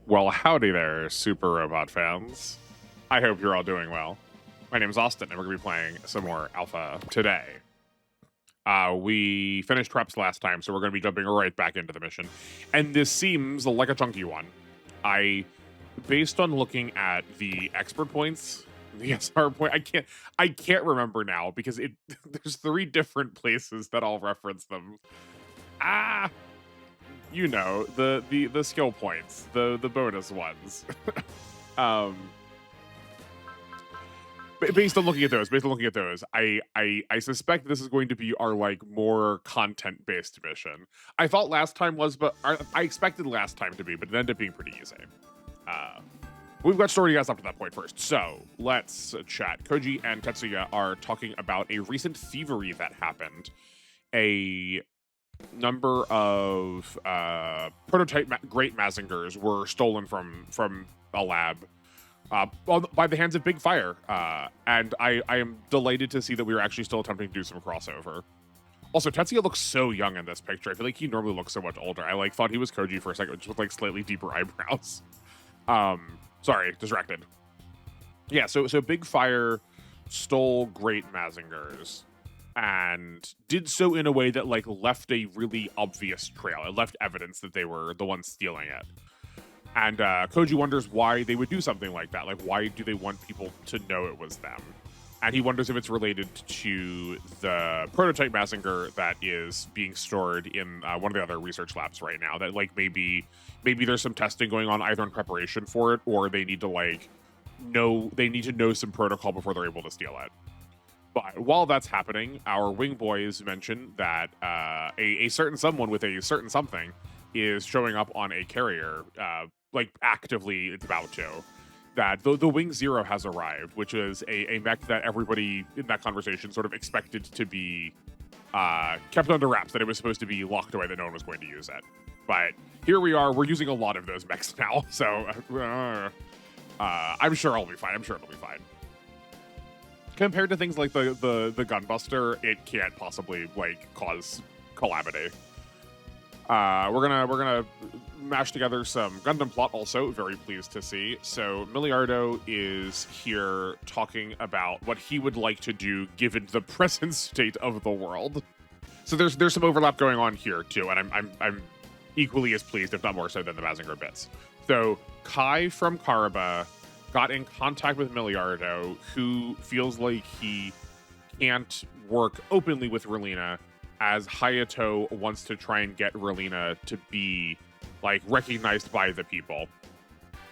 Well, howdy there, Super Robot fans. I hope you're all doing well. My name is Austin, and we're going to be playing some more Alpha today. We finished preps last time, so we're going to be jumping right back into the mission. And this seems like a chunky one. Based on looking at the expert points, the SR point, I can't remember now because there's 3 different places that I'll reference them. You know, the skill points, the bonus ones. um based on looking at those, I suspect this is going to be our like more content based mission. I thought last time was, but I expected last time to be, but it ended up being pretty easy. We've got story guys up to that point first, so let's chat. Koji and Tetsuya are talking about a recent thievery that happened. A number of prototype Great Mazingers were stolen from a lab by the hands of Big Fire, and I am delighted to see that we are actually still attempting to do some crossover. Also, Tetsuya looks so young in this picture. I feel like he normally looks so much older. I thought he was Koji for a second, just with like slightly deeper eyebrows. Sorry, distracted. Yeah, so Big Fire stole Great Mazingers and did so in a way that like left a really obvious trail. It left evidence that they were the ones stealing it. And Koji wonders why they would do something like that. Like, why do they want people to know it was them? And he wonders if it's related to the prototype Mazinger that is being stored in one of the other research labs right now. That like maybe there's some testing going on either in preparation for it, or they need to know some protocol before they're able to steal it. But while that's happening, our wing boys mention that a certain someone with a certain something is showing up on a carrier, like actively it's about to. That the Wing Zero has arrived, which is a mech that everybody in that conversation sort of expected to be kept under wraps, that it was supposed to be locked away, that no one was going to use it. But here we are, we're using a lot of those mechs now, so I'm sure I'll be fine. I'm sure it'll be fine. Compared to things like the Gunbuster, it can't possibly like cause calamity. We're gonna mash together some Gundam plot also, very pleased to see. So Miliardo is here talking about what he would like to do given the present state of the world. So there's some overlap going on here too, and I'm equally as pleased, if not more so, than the Mazinger bits. So Kai from Kariba got in contact with Miliardo, who feels like he can't work openly with Relina, as Hayato wants to try and get Relina to be like recognized by the people.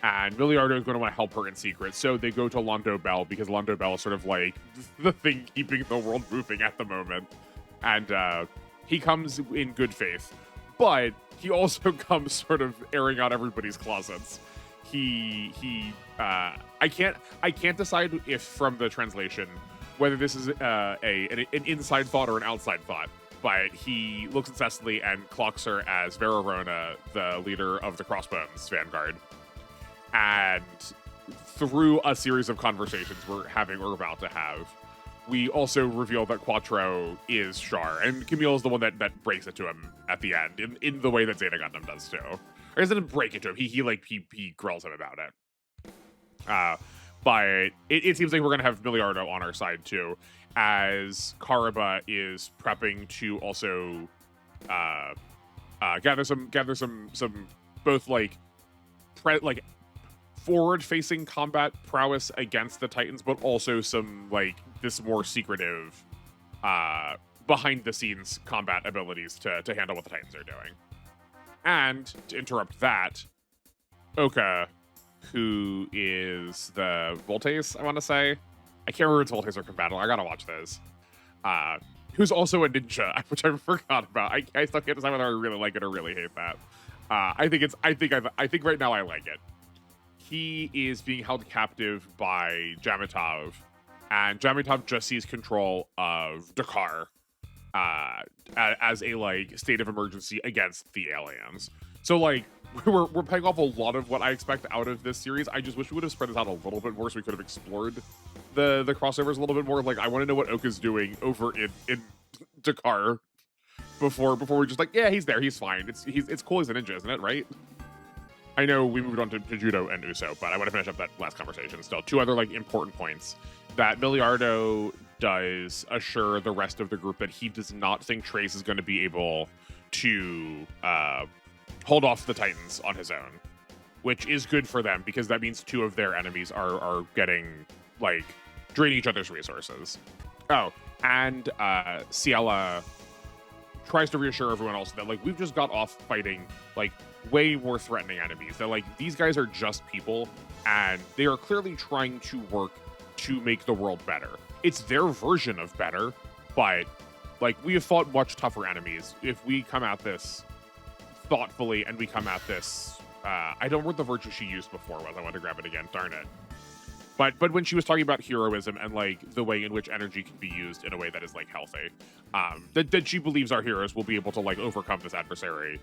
And Miliardo is going to want to help her in secret. So they go to Londo Bell, because Londo Bell is sort of like the thing keeping the world moving at the moment. And he comes in good faith, but he also comes sort of airing out everybody's closets. I can't decide if from the translation whether this is an inside thought or an outside thought. But he looks at Cecily and clocks her as Verona, the leader of the Crossbones Vanguard. And through a series of conversations we're about to have, we also reveal that Quattro is Char, and Camille is the one that breaks it to him at the end, in the way that Zeta Gundam does too. Or doesn't break it to him, he grills him about it. But it seems like we're gonna have Miliardo on our side too, as Kariba is prepping to also gather some both like forward-facing combat prowess against the Titans, but also some like this more secretive behind-the-scenes combat abilities to handle what the Titans are doing. And to interrupt that, Oka, who is the Voltace, I want to say. I can't remember if it's Voltace or Combattle. I gotta watch those. Who's also a ninja, which I forgot about. I still can't decide whether I really like it or really hate that. I think right now I like it. He is being held captive by Jamitov, and Jamitov just sees control of Dakar as a like state of emergency against the aliens. So like we're paying off a lot of what I expect out of this series. I just wish we would have spread this out a little bit more so we could have explored the crossovers a little bit more. Like, I want to know what Oka's doing over in Dakar before we're just like, yeah, he's there, he's fine. It's cool as a ninja, isn't it, right? I know we moved on to Judo and Uso, but I want to finish up that last conversation still. Two other like important points that Miliardo does assure the rest of the group that he does not think Trace is going to be able to hold off the Titans on his own, which is good for them because that means two of their enemies are getting like draining each other's resources. Oh, and Ciela tries to reassure everyone else that like we've just got off fighting like way more threatening enemies. That like these guys are just people and they are clearly trying to work to make the world better. It's their version of better, but like we have fought much tougher enemies. If we come at this thoughtfully and we come at this, I don't remember what the virtue she used before was. I want to grab it again. Darn it. But when she was talking about heroism and like the way in which energy can be used in a way that is like healthy, that she believes our heroes will be able to like overcome this adversary,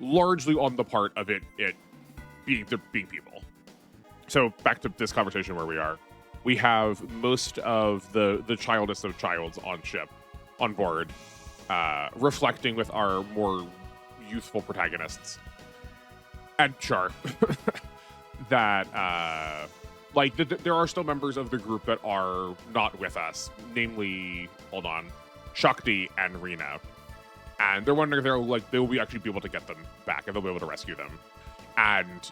largely on the part of it being people. So back to this conversation where we are, we have most of the childest of childs on board, reflecting with our more youthful protagonists, and Char, that. Like, there are still members of the group that are not with us, namely, hold on, Shakti and Rena. And they're wondering if they will actually be able to get them back and they'll be able to rescue them. And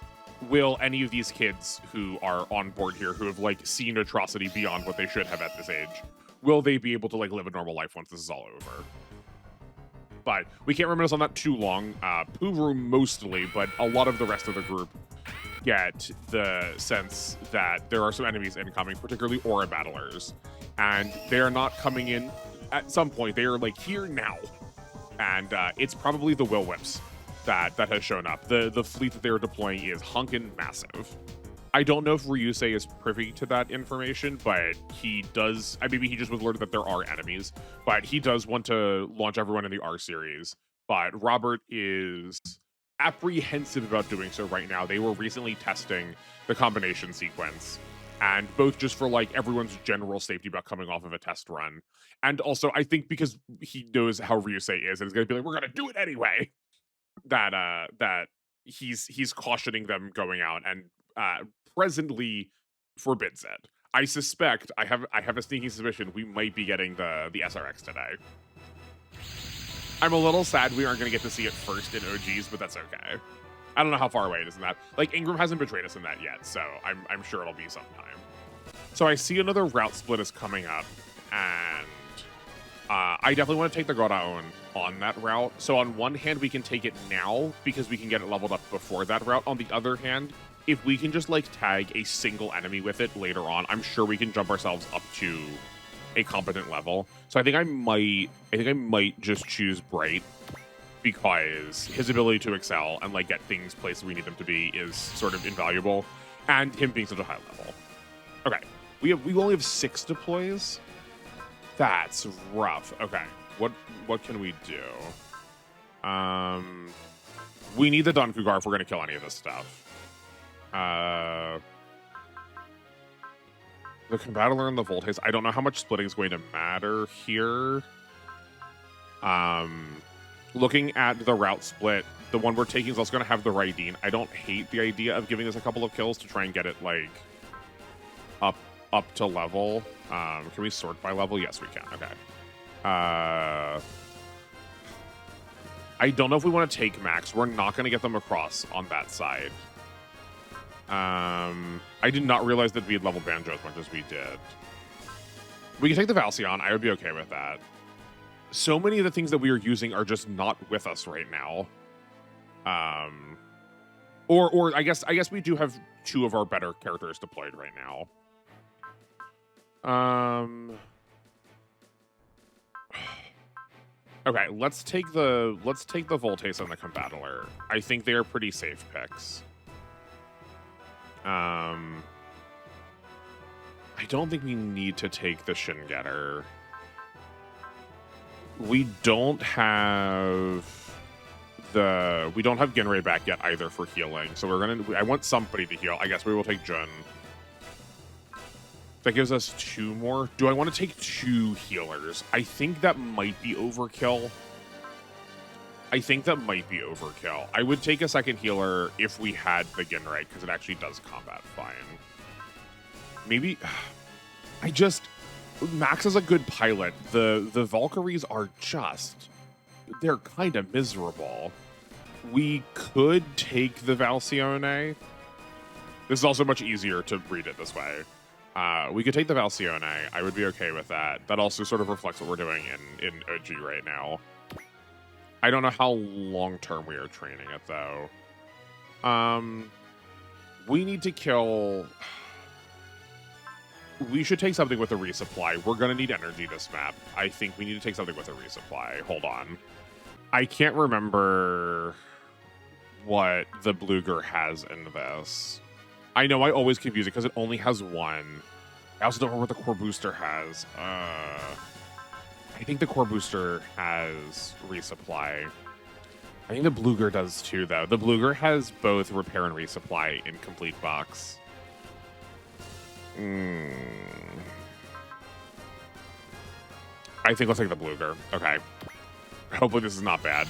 will any of these kids who are on board here, who have, like, seen atrocity beyond what they should have at this age, will they be able to, like, live a normal life once this is all over? But we can't reminisce on that too long. Puru mostly, but a lot of the rest of the group get the sense that there are some enemies incoming, particularly aura battlers, and they are not coming in at some point. They are like here now, and it's probably the Will Whips that has shown up. The fleet that they are deploying is hunkin' massive. I don't know if Ryusei is privy to that information, but he does. Maybe he just was alerted that there are enemies, but he does want to launch everyone in the R series. But Robert is apprehensive about doing so right now. They were recently testing the combination sequence, and both just for like everyone's general safety about coming off of a test run, and also I think because he knows how Ryusei is and is going to be like, we're going to do it anyway, that he's cautioning them going out and presently forbids it. I suspect I have a sneaking suspicion we might be getting the SRX today. I'm a little sad we aren't going to get to see it first in OGs, but that's okay. I don't know how far away it is in that. Like, Ingram hasn't betrayed us in that yet, so I'm sure it'll be sometime. So I see another route split is coming up, and I definitely want to take the Goraon on that route. So on one hand, we can take it now because we can get it leveled up before that route. On the other hand, if we can just, like, tag a single enemy with it later on, I'm sure we can jump ourselves up to a competent level. So I think I might just choose Bright because his ability to excel and like get things places we need them to be is sort of invaluable, and him being such a high level. Okay, we only have 6 deploys. That's rough. Okay, what can we do? We need the Donkugar if we're gonna kill any of this stuff. The Combattler and the Voltace. I don't know how much splitting is going to matter here. Looking at the route split, the one we're taking is also going to have the Raideen. I don't hate the idea of giving us a couple of kills to try and get it like up to level. Can we sort by level? Yes, we can. Okay. I don't know if we want to take Max. We're not going to get them across on that side. I did not realize that we had leveled Banjo as much as we did. We can take the Valsion. I would be okay with that. So many of the things that we are using are just not with us right now. Or I guess we do have 2 of our better characters deployed right now. Okay, let's take the Voltace and the Combattler. I think they are pretty safe picks. I don't think we need to take the Shin Getter. We don't have Genrei back yet either for healing, so I want somebody to heal. I guess we will take Jun. That gives us 2 more. Do I want to take 2 healers? I think that might be overkill. I think that might be overkill. I would take a second healer if we had the Ginrite, because it actually does combat fine. Maybe... Max is a good pilot. The Valkyries are just... They're kind of miserable. We could take the Valcione. This is also much easier to read it this way. We could take the Valcione. I would be okay with that. That also sort of reflects what we're doing in OG right now. I don't know how long-term we are training it, though. We need to kill... We should take something with a resupply. We're going to need energy this map. I think we need to take something with a resupply. Hold on. I can't remember what the Bluger has in this. I know I always confuse it because it only has one. I also don't remember what the core booster has. I think the core booster has resupply. I think the Bluger does too, though. The Bluger has both repair and resupply in complete box. I think let's take the Bluger. Okay. Hopefully this is not bad.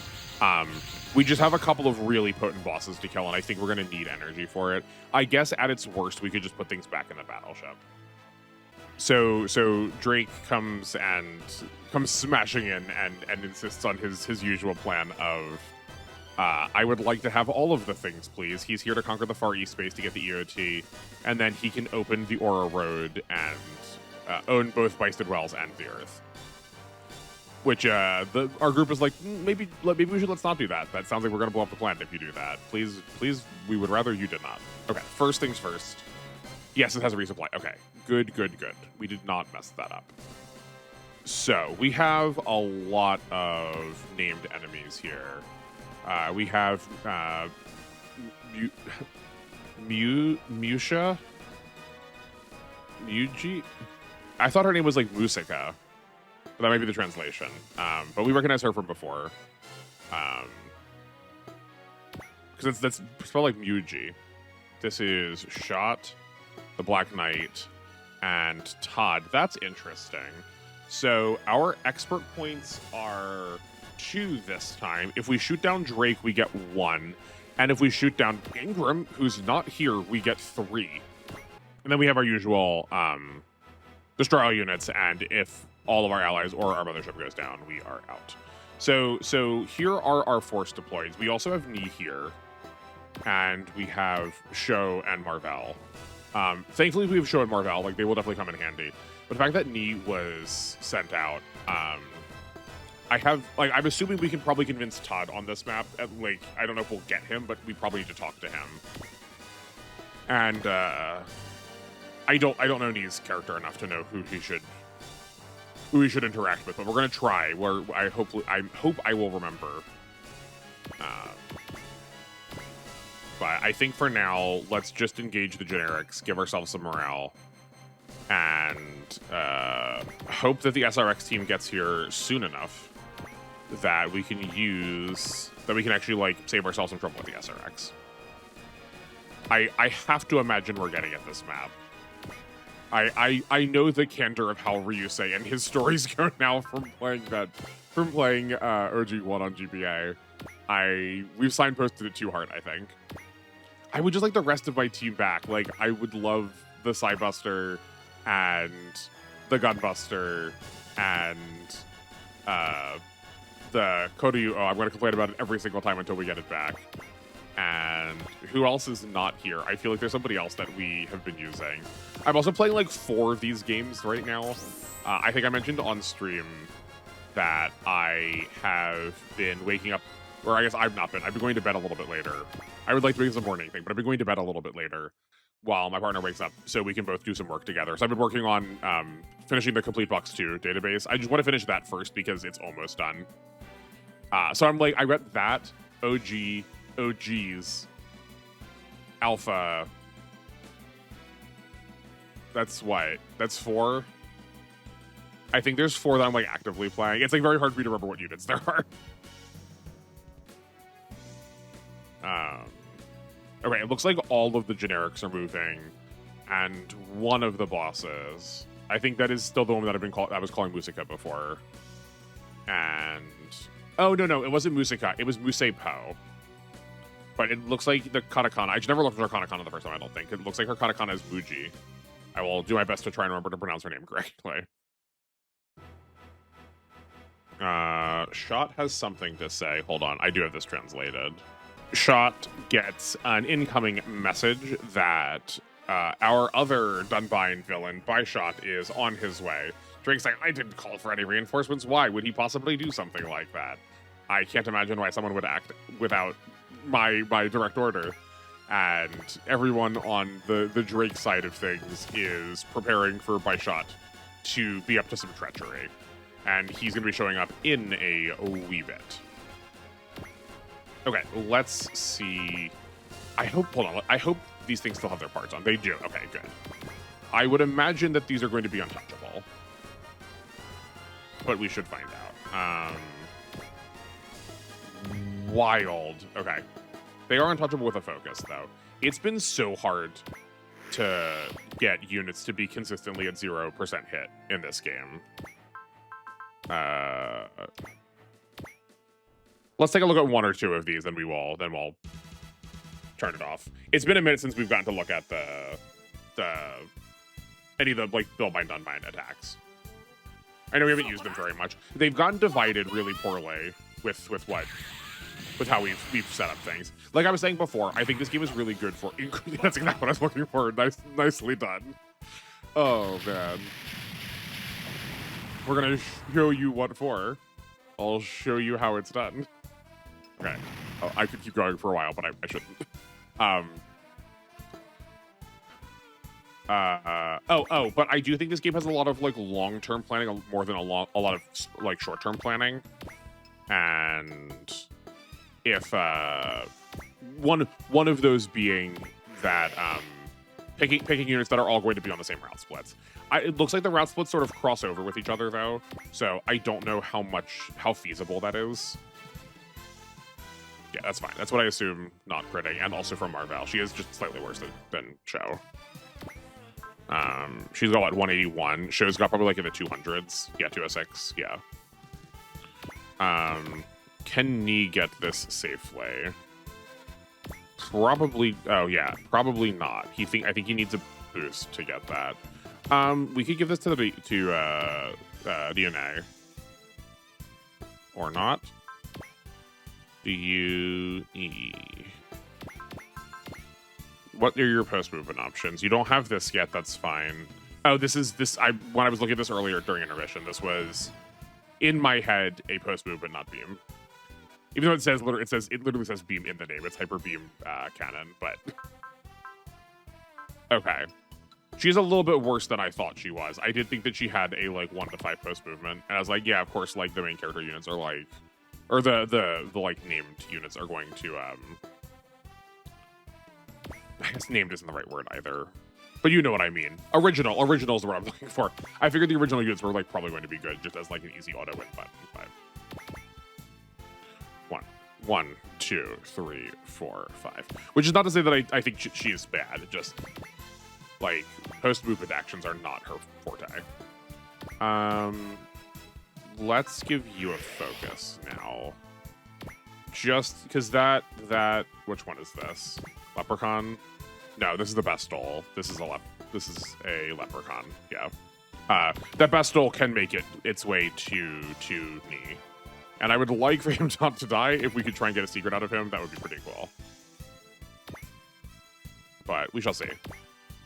We just have a couple of really potent bosses to kill, and I think we're going to need energy for it. I guess at its worst, we could just put things back in the battleship. So Drake comes smashing in and insists on his usual plan of, I would like to have all of the things, please. He's here to conquer the Far East space to get the EOT, and then he can open the Aura Road and own both Bysted Wells and the Earth. Which our group is like, maybe let's not do that. That sounds like we're gonna blow up the planet if you do that. Please, we would rather you did not. Okay, first things first. Yes, it has a resupply. Okay, good. We did not mess that up. So we have a lot of named enemies here. We have Musha? Muji? I thought her name was like Musica. That might be the translation. But we recognize her from before. Because that's spelled like Muji. This is Shot, the Black Knight, and Todd. That's interesting. So our expert points are 2 this time. If we shoot down Drake, we get 1. And if we shoot down Ingram, who's not here, we get 3. And then we have our usual destroy all units, and if all of our allies or our mothership goes down, we are out. So here are our force deployed. We also have Knee here, and we have Sho and Marvel. Thankfully, we have Sho and Marvel. Like, they will definitely come in handy. But the fact that Knee was sent out, I'm assuming we can probably convince Todd on this map. Like, I don't know if we'll get him, but we probably need to talk to him. And I don't know Knee's character enough to know who he should interact with, but we're gonna try. I hope I will remember. But I think for now, let's just engage the generics, give ourselves some morale, and hope that the SRX team gets here soon enough that we can actually like save ourselves some trouble with the SRX. I have to imagine we're getting at this map. I know the candor of how Ryusei and his stories go now from playing OG1 on GBA. We've signposted it too hard, I think. I would just like the rest of my team back. Like, I would love the Psybuster and the Gunbuster and the Koryu. Oh, I'm going to complain about it every single time until we get it back. And who else is not here? I feel like there's somebody else that we have been using. I'm also playing like 4 of these games right now. I think I mentioned on stream that I have been waking up, or I guess I've not been. I've been going to bed a little bit later. I would like to make some morning thing, but I've been going to bed a little bit later while my partner wakes up so we can both do some work together. So I've been working on finishing the Complete Box 2 database. I just want to finish that first because it's almost done. So I'm like, I got that, OGs, Alpha. That's what? That's 4? I think there's 4 that I'm like actively playing. It's like very hard for me to remember what units there are. Okay, it looks like all of the generics are moving, and one of the bosses. I think that is still the one that I was calling Musica before. And Oh, no, it wasn't Museka. It was Museipo. But it looks like the katakana. I never looked at her katakana the first time, I don't think. It looks like her katakana is Muji. I will do my best to try and remember to pronounce her name correctly. Shot has something to say. Hold on, I do have this translated. Shot gets an incoming message that our other Dunbine villain, Bishot, is on his way. Drake's like, I didn't call for any reinforcements. Why would he possibly do something like that? I can't imagine why someone would act without my direct order. And everyone on the Drake side of things is preparing for Bishot to be up to some treachery. And he's going to be showing up in a wee bit. Okay, let's see. Hold on. I hope these things still have their parts on. They do. Okay, good. I would imagine that these are going to be untouchable. But we should find out. Wild. Okay. They are untouchable with a focus, though. It's been so hard to get units to be consistently at 0% hit in this game. Let's take a look at one or two of these, then we'll turn it off. It's been a minute since we've gotten to look at any of the like Build-Bind Dunbind attacks. I know we haven't used them very much. They've gotten divided really poorly with how we've set up things. Like I was saying before, I think this game is really good for that's exactly what I was looking for. Nicely done. Oh man. We're gonna show you what for. I'll show you how it's done. Okay. Oh, I could keep going for a while, but I shouldn't. But I do think this game has a lot of like long-term planning, more than a lot of like short-term planning. And if one of those being that picking units that are all going to be on the same route splits. It looks like the route splits sort of cross over with each other though, so I don't know how feasible that is. Yeah, that's fine. That's what I assume, not critting, and also from Marvel. She is just slightly worse than Sho. She's got, what, 181. Sho's got probably like in the 200s. Yeah, 206. Yeah. Can Knee get this safely? Probably. Oh yeah, probably not. I think he needs a boost to get that. We could give this to DNA. Or not. What are your post movement options? You don't have this yet. That's fine. Oh, this. When I was looking at this earlier during intermission, this was in my head a post movement, not beam. Even though it literally says beam in the name. It's hyper beam cannon, but okay. She's a little bit worse than I thought she was. I did think that she had a like 1 to 5 post movement, and I was like, yeah, of course, like the main character units are like, or the like named units are going to I guess named isn't the right word either, but you know what I mean. Original is the word I'm looking for. I figured the original units were like probably going to be good just as like an easy auto win button. But 1, 2, 3, 4, 5. Which is not to say that I think she is bad. Just like post movement actions are not her forte. Let's give you a focus now. Just because that which one is this? Leprechaun? No, this is the Bestol. This is a Leprechaun. Yeah. That Bestol can make its way to Knee. And I would like for him not to die. If we could try and get a secret out of him, that would be pretty cool. But we shall see.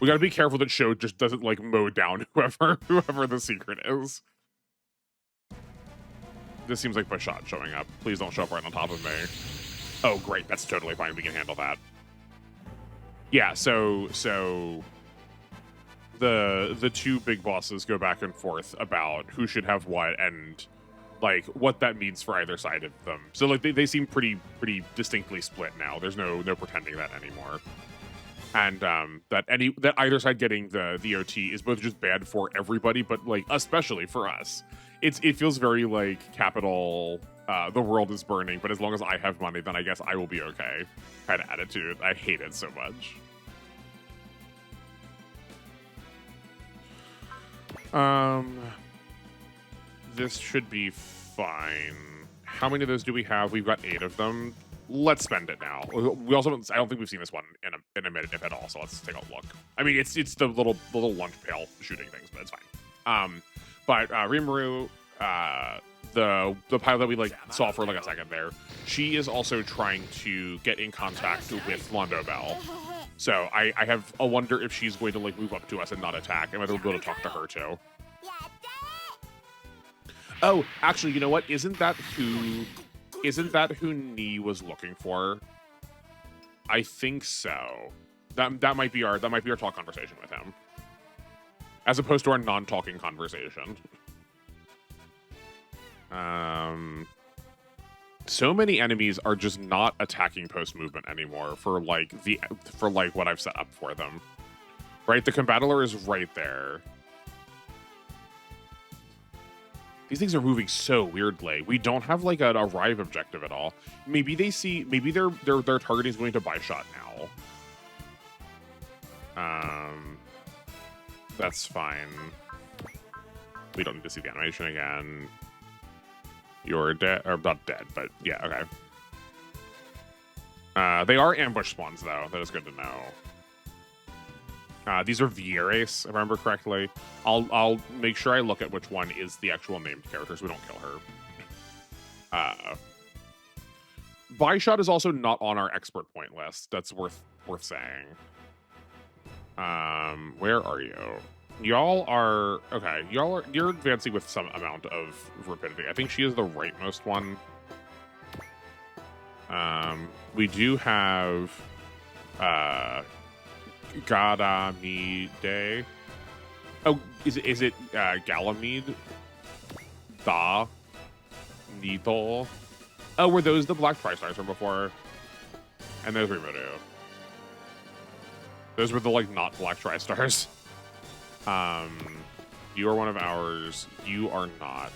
We gotta be careful that Sho just doesn't like mow down whoever the secret is. This seems like Bishot showing up. Please don't show up right on top of me. Oh, great. That's totally fine. We can handle that. Yeah, so the two big bosses go back and forth about who should have what and like what that means for either side of them. So like they seem pretty distinctly split now. There's no pretending that anymore. And that either side getting the OT is both just bad for everybody, but like especially for us. It feels very like Capital, the world is burning, but as long as I have money, then I guess I will be okay kind of attitude. I hate it so much. This should be fine. How many of those do we have? We've got 8 of them. Let's spend it now. We also I don't think we've seen this one in a minute, if at all. So let's take a look. I mean, it's the little lunch pail shooting things, but it's fine. But Rimuru, the pilot that we like saw for like a second there, she is also trying to get in contact with Londo Bell. So I have a wonder if she's going to like move up to us and not attack. I might be able to talk to her too. Oh, actually, you know what? Isn't that who Nee was looking for? I think so. That might be our talk conversation with him, as opposed to our non-talking conversation. So many enemies are just not attacking post movement anymore for like what I've set up for them. Right, the Combattler is right there. These things are moving so weirdly. We don't have like an arrive objective at all. Maybe they see. Maybe their targeting is going to buy shot now. That's fine. We don't need to see the animation again. You're dead, or not dead, but yeah, okay. They are ambush spawns though. That is good to know. These are Vieres, if I remember correctly. I'll make sure I look at which one is the actual named character so we don't kill her. Buy shot is also not on our expert point list. That's worth saying. Where are you? Y'all are okay. You're advancing with some amount of rapidity. I think she is the rightmost one. We do have Gadamide. Oh, is it Galamede? Da Needle. Oh, were those the Black Tri-Stars from before? And those Rimuru. Those were the like not Black Tri-Stars. You are one of ours. You are not.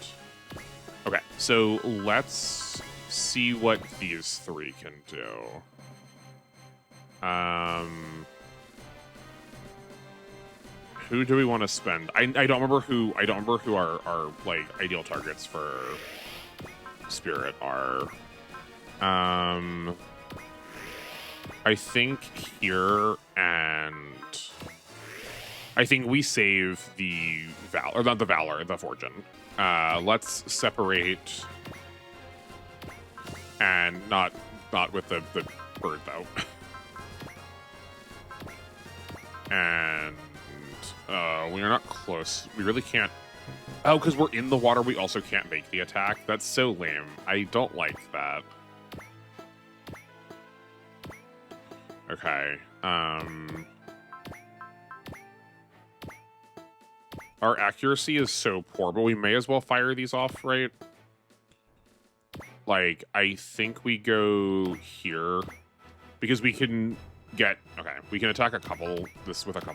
Okay, so let's see what these 3 can do. Who do we want to spend? I don't remember who our like ideal targets for Spirit are. I think here, and I think we save the Valor, not the Valor, the Fortune. Let's separate, and not with the bird though. And we are not close. We really can't. Oh, because we're in the water, we also can't make the attack. That's so lame. I don't like that. Okay. Our accuracy is so poor, but we may as well fire these off, right? Like, I think we go here because we can get, okay, we can attack with a couple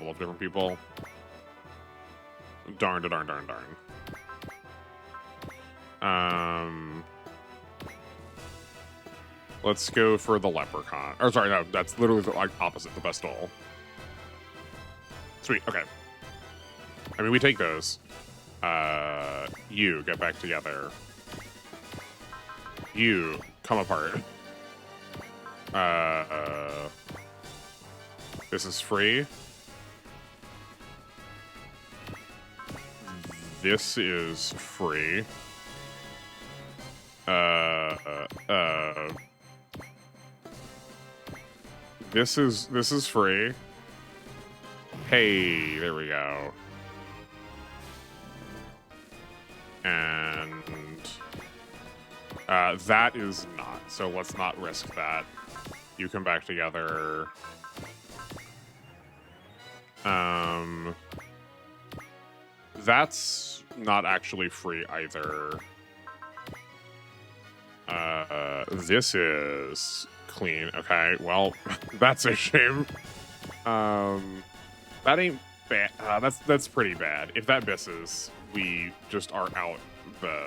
of different people. Darn. Let's go for the Leprechaun. Or sorry, no, that's literally the like opposite, the Bestol. Sweet, okay. I mean, we take those. You, get back together. You, come apart. This is free. This is free. This is free. Hey, there we go. And that is not. So let's not risk that. You come back together. That's not actually free either. This is clean. Okay, well, that's a shame. That ain't bad. That's pretty bad. If that misses, we just are out the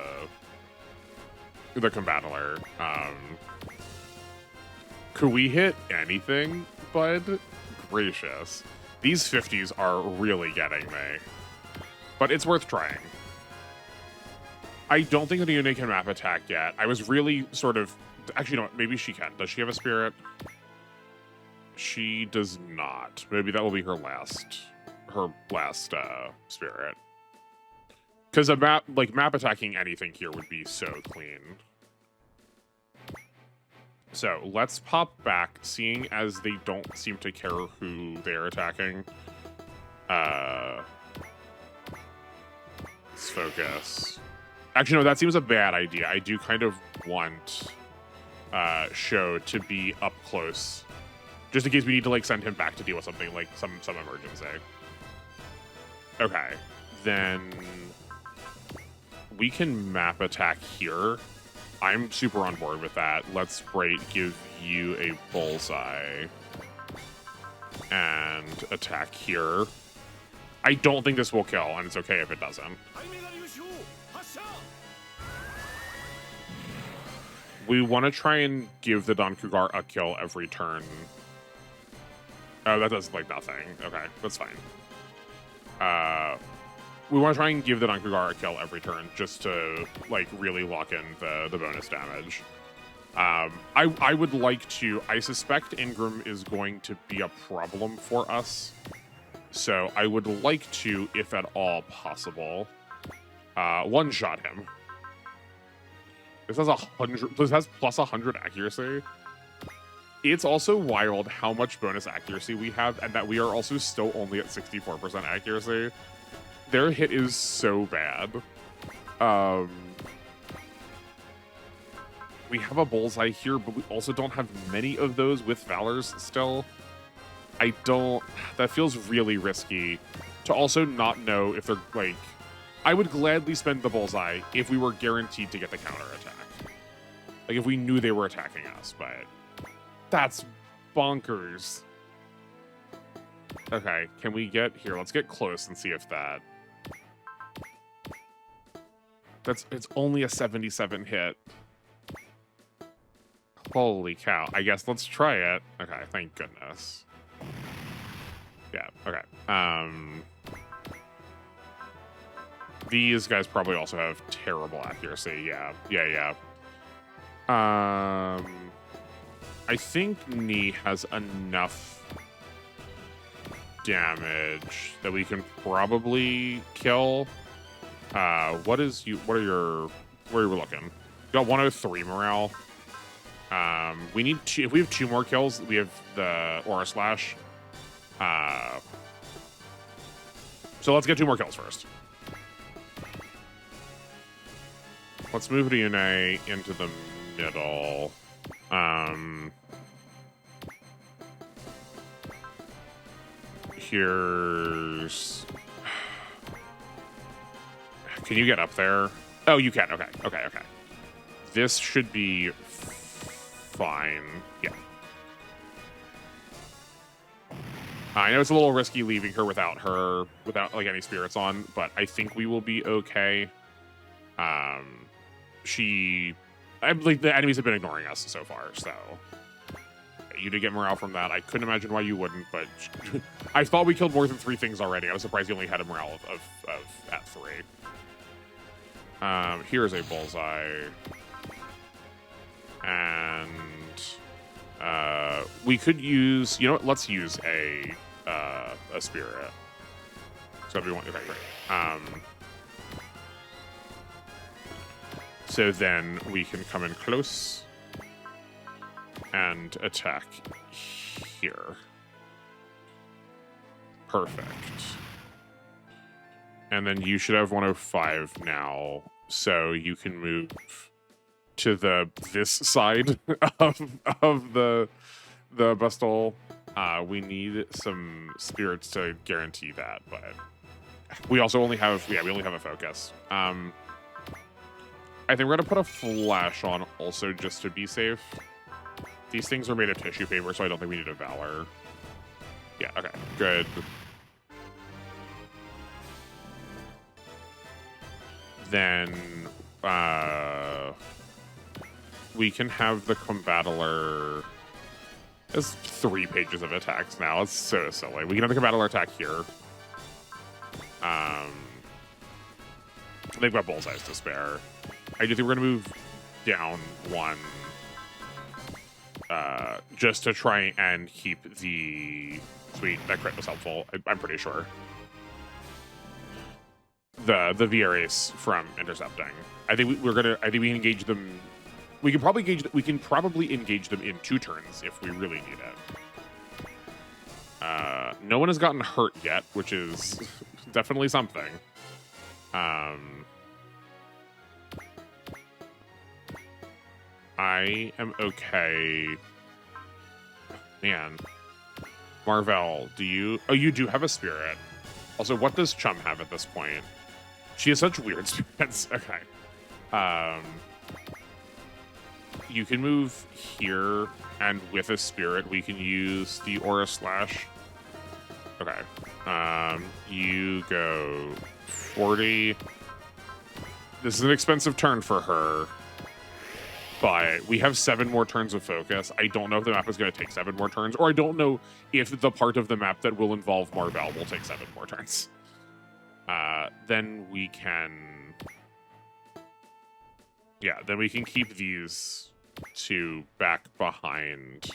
Combattler. Could we hit anything, bud? Gracious. These 50s are really getting me. But it's worth trying. I don't think that Ione can map attack yet. I was really sort of... Actually, no, maybe she can. Does she have a spirit? She does not. Maybe that will be her last spirit. Because a map attacking anything here would be so clean. So let's pop back, seeing as they don't seem to care who they're attacking. Let's focus. Actually, no, that seems a bad idea. I do kind of want Sho to be up close, just in case we need to like send him back to deal with something like some emergency. Okay, then we can map attack here. I'm super on board with that. Let's give you a bullseye and attack here. I don't think this will kill, and it's okay if it doesn't. We want to try and give the Dankugar a kill every turn. Oh, that does like nothing. Okay, that's fine. We want to try and give the Dankugar a kill every turn just to like really lock in the bonus damage. I would like to. I suspect Ingram is going to be a problem for us, so I would like to, if at all possible, one-shot him. This has This has plus 100 accuracy. It's also wild how much bonus accuracy we have, and that we are also still only at 64% accuracy. Their hit is so bad. We have a bullseye here, but we also don't have many of those with Valors still. That feels really risky to also not know if they're like... I would gladly spend the bullseye if we were guaranteed to get the counterattack. Like if we knew they were attacking us, but that's bonkers. Okay, can we get here? Let's get close and see if that... It's only a 77 hit. Holy cow. I guess let's try it. Okay, thank goodness. Yeah, okay. These guys probably also have terrible accuracy. Yeah. I think Ni has enough damage that we can probably kill. Where are you looking? You got 103 morale. We need two. If we have 2 more kills, we have the Aura Slash. So let's get 2 more kills first. Let's move Ryune into the middle. Here's... Can you get up there? Oh, you can. Okay. This should be fine. Yeah. I know it's a little risky leaving her without like any spirits on, but I think we will be okay. Like the enemies have been ignoring us so far, so you did get morale from that. I couldn't imagine why you wouldn't, but I thought we killed more than 3 things already. I was surprised you only had a morale of at 3. Here's a bullseye, and we could use. You know what? Let's use a spirit. So everyone, okay, great. So then we can come in close and attack here. Perfect. And then you should have 105 now, so you can move to this side of the Bustle. We need some spirits to guarantee that, but we also only have we only have a focus. I think we're gonna put a flash on also just to be safe. These things are made of tissue paper, so I don't think we need a Valor. Yeah, okay, good. Then we can have the Combattler. There's 3 pages of attacks now. It's so silly. We can have the Combattler attack here. They've got bullseyes to spare. I do think we're gonna move down one, just to try and keep the sweet. That crit was helpful. I'm pretty sure. The VRAs from intercepting. I think we can engage them. We can probably engage them in 2 turns if we really need it. No one has gotten hurt yet, which is definitely something. I am okay. Man. Marvel, do you... Oh, you do have a spirit. Also, what does Chum have at this point? She has such weird spirits. Okay. You can move here, and with a spirit, we can use the Aura Slash. Okay. You go 40. This is an expensive turn for her, but we have 7 more turns of focus. I don't know if the map is going to take 7 more turns, or I don't know if the part of the map that will involve Marvel will take 7 more turns. Then we can... Yeah, then we can keep these 2 back behind.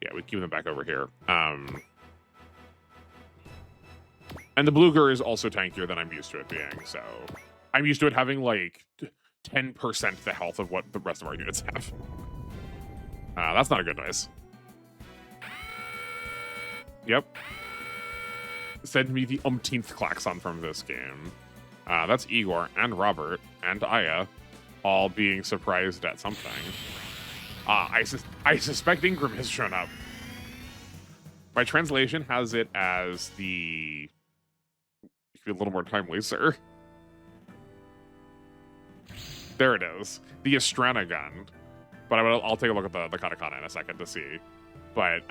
Yeah, we keep them back over here. And the Blueger is also tankier than I'm used to it being, so... I'm used to it having, like, 10% the health of what the rest of our units have. That's not a good noise. Yep. Send me the umpteenth klaxon from this game. That's Igor and Robert and Aya all being surprised at something. I suspect Ingram has shown up. My translation has it as the... You can be a little more timely, sir. There it is. The Astrana gun. But I'll take a look at the katakana in a second to see. But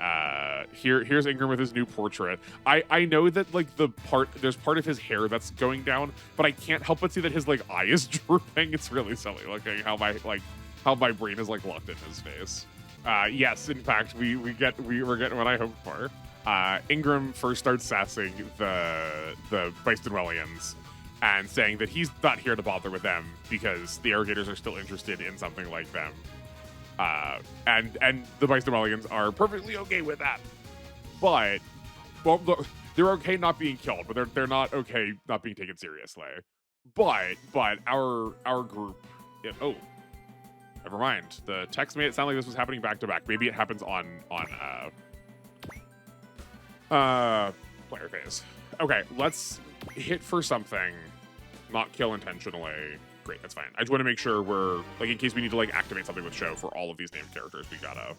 here's Ingram with his new portrait. I know that like there's part of his hair that's going down, but I can't help but see that his like eye is drooping. It's really silly looking how my brain is like locked in his face. Yes, in fact, we're getting what I hoped for. Ingram first starts sassing the Bystonwellians and saying that he's not here to bother with them because the Irrigators are still interested in something like them. And the Bystonwellians are perfectly okay with that. But, well, look, they're okay not being killed, but they're not okay not being taken seriously. But our group, oh, never mind. The text made it sound like this was happening back to back. Maybe it happens on player phase. Okay, let's hit for something, not kill intentionally. Great, that's fine. I just want to make sure we're, like, in case we need to, like, activate something with show for all of these named characters, we gotta...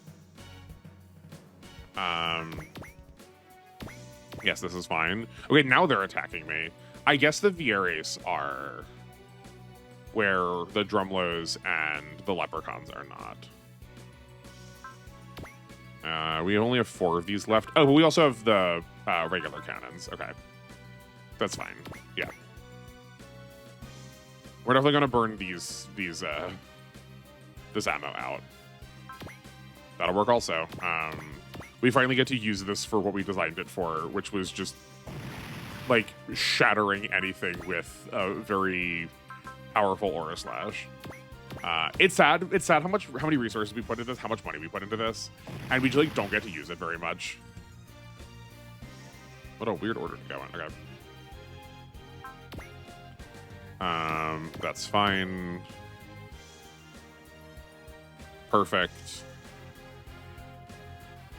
Yes, this is fine. Okay, now they're attacking me. I guess the Vieres are where the Drumlos and the Leprechauns are not. We only have 4 of these left. Oh, but we also have the regular cannons. Okay. That's fine. Yeah. We're definitely gonna burn this ammo out. That'll work also. We finally get to use this for what we designed it for, which was just like shattering anything with a very powerful Aura Slash. It's sad. It's sad how many resources we put into this, how much money we put into this, and we just like don't get to use it very much. What a weird order to go in. Okay. That's fine. Perfect.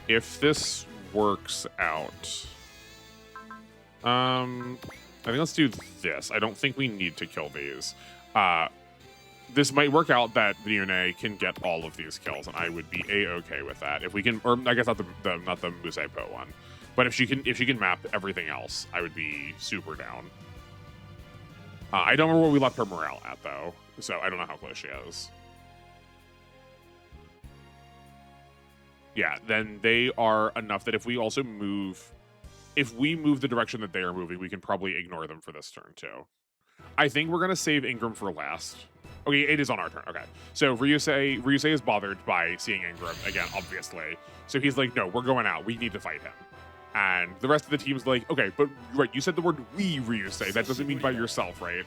If this works out, I think let's do this. I don't think we need to kill these. This might work out that the Yune can get all of these kills, and I would be a-okay with that. If we can, or I guess not the Musei Po one, but if she can map everything else, I would be super down. I don't remember where we left her morale at, though, so I don't know how close she is. Yeah, then they are enough that if we also move... If we move the direction that they are moving, we can probably ignore them for this turn, too. I think we're going to save Ingram for last. Okay, it is on our turn. Okay. So Ryusei is bothered by seeing Ingram, again, obviously. So he's like, no, we're going out. We need to fight him. And the rest of the team's like, okay, but right, you said the word we, Ryusei. That doesn't mean by yourself, right?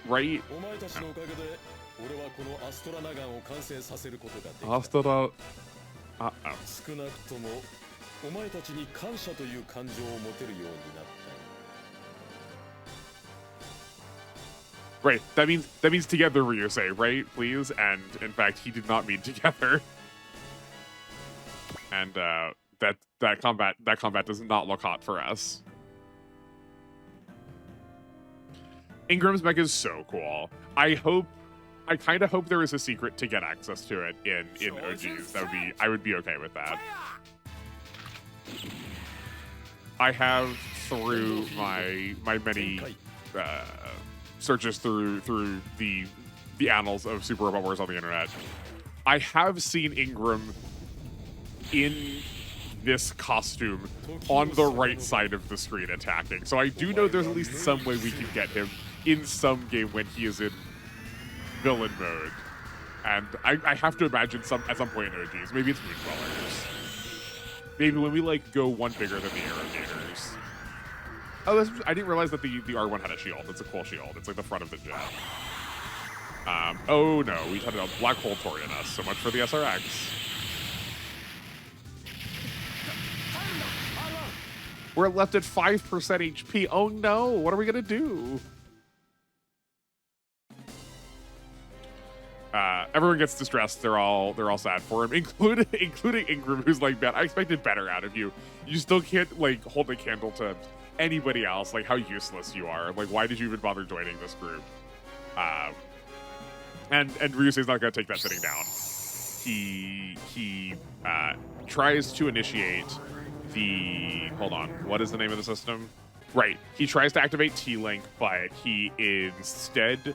right? お前たちのおかげで俺はこのアストラナガンを完成させることができた。 Astora. Uh-oh. 少なくともお前たちに感謝という感情を持てるようになった。 Right, that means together, Ryusei, right? Please, and in fact, he did not mean together. And that combat does not look hot for us. Ingram's mech is so cool. I kind of hope there is a secret to get access to it in OGs. I would be okay with that. I have through my many searches through the annals of Super Robot Wars on the internet, I have seen Ingram in this costume on the right side of the screen attacking. So I do know there's at least some way we can get him in some game when he is in villain mode. And I have to imagine at some point in OGs, maybe it's Moondwellers. Maybe when we like go one bigger than the Arrogators. Oh, I didn't realize that the R1 had a shield. It's a cool shield. It's like the front of the jet. Oh no, we had a black hole torn in us. So much for the SRX. We're left at 5% HP. Oh no, what are we gonna do? Everyone gets distressed. They're all sad for him, including Ingram, who's like, man, I expected better out of you. You still can't like hold a candle to anybody else. Like, how useless you are. Like, why did you even bother joining this group? And Ryusei's not gonna take that sitting down. He tries to initiate the, hold on, what is the name of the system? Right, he tries to activate T-Link, but he instead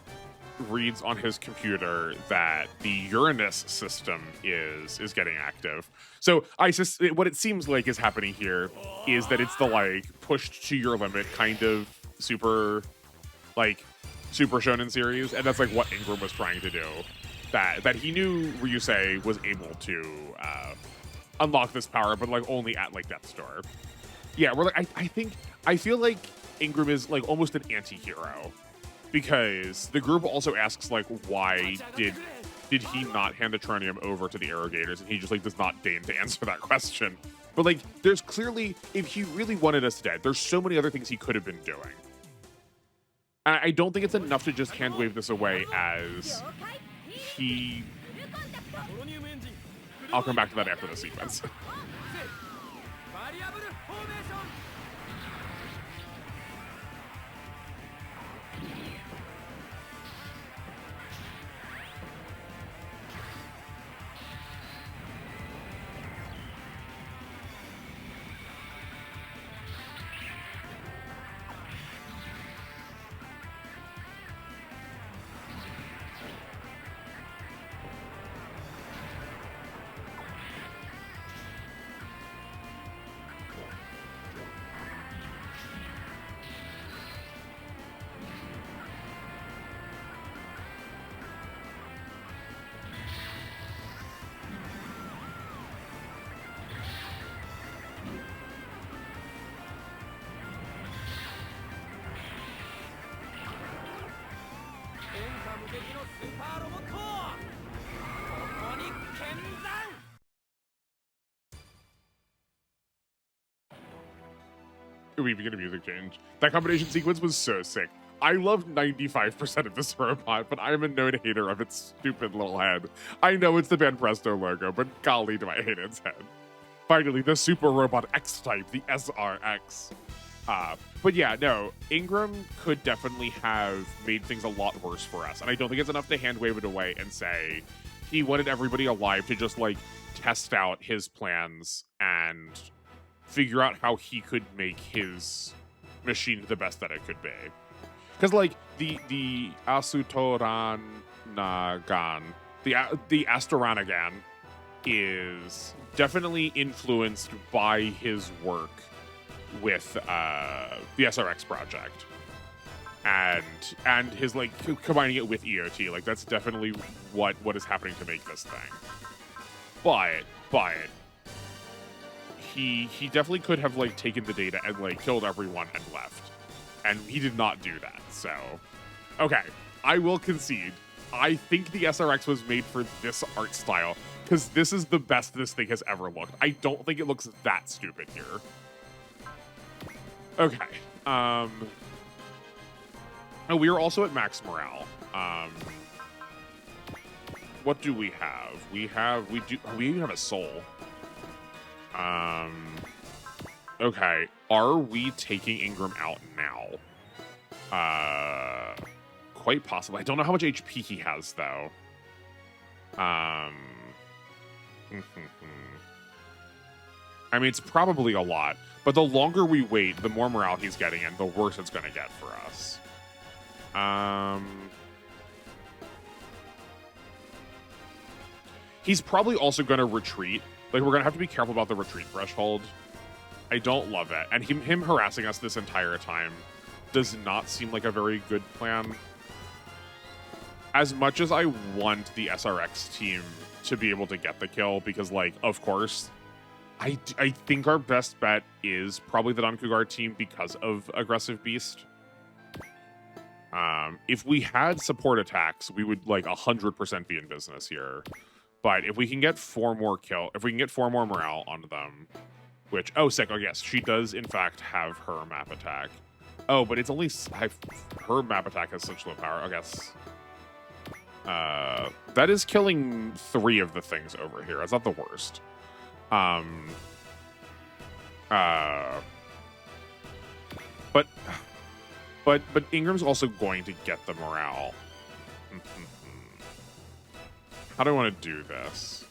reads on his computer that the Uranus system is getting active. So what it seems like is happening here is that it's the like pushed to your limit kind of super shonen series, and that's like what Ingram was trying to do. That he knew Ryusei was able to unlock this power, but like only at like Death's Door. Yeah, we're like I feel like Ingram is like almost an anti-hero. Because the group also asks, like, why did he not hand the Tronium over to the Arrogators, and he just, like, does not deign to answer that question. But, like, there's clearly, if he really wanted us dead, there's so many other things he could have been doing. And I don't think it's enough to just hand-wave this away as he... I'll come back to that after the sequence. We begin a music change. That combination sequence was so sick. I love 95% of this robot, but I'm a known hater of its stupid little head. I know it's the band Presto logo, but golly do I hate its head. Finally, the Super Robot X-Type, the SRX. But yeah, no, Ingram could definitely have made things a lot worse for us, and I don't think it's enough to hand-wave it away and say he wanted everybody alive to just, like, test out his plans and figure out how he could make his machine the best that it could be. Because, like, the Asutoranagan, the Astoranagan is definitely influenced by his work with the SRX project. And his, like, combining it with EOT. Like, that's definitely what is happening to make this thing. But he definitely could have, like, taken the data and, like, killed everyone and left. And he did not do that, so... Okay, I will concede. I think the SRX was made for this art style because this is the best this thing has ever looked. I don't think it looks that stupid here. Okay. Oh, we are also at max morale. What do we have? We even have a soul. Okay. Are we taking Ingram out now? Quite possibly. I don't know how much HP he has though. I mean, it's probably a lot, but the longer we wait, the more morale he's getting and the worse it's going to get for us. He's probably also going to retreat. Like, we're going to have to be careful about the retreat threshold. I don't love it. And him harassing us this entire time does not seem like a very good plan. As much as I want the SRX team to be able to get the kill, because, like, of course, I think our best bet is probably the Don Cougar team because of Aggressive Beast. If we had support attacks, we would, like, 100% be in business here. But if we can get 4 more morale onto them, which, oh, sick, oh, yes, she does, in fact, have her map attack. Oh, but it's only, her map attack has such low power, I guess. That is killing 3 of the things over here. That's not the worst. But Ingram's also going to get the morale. How do I want to do this?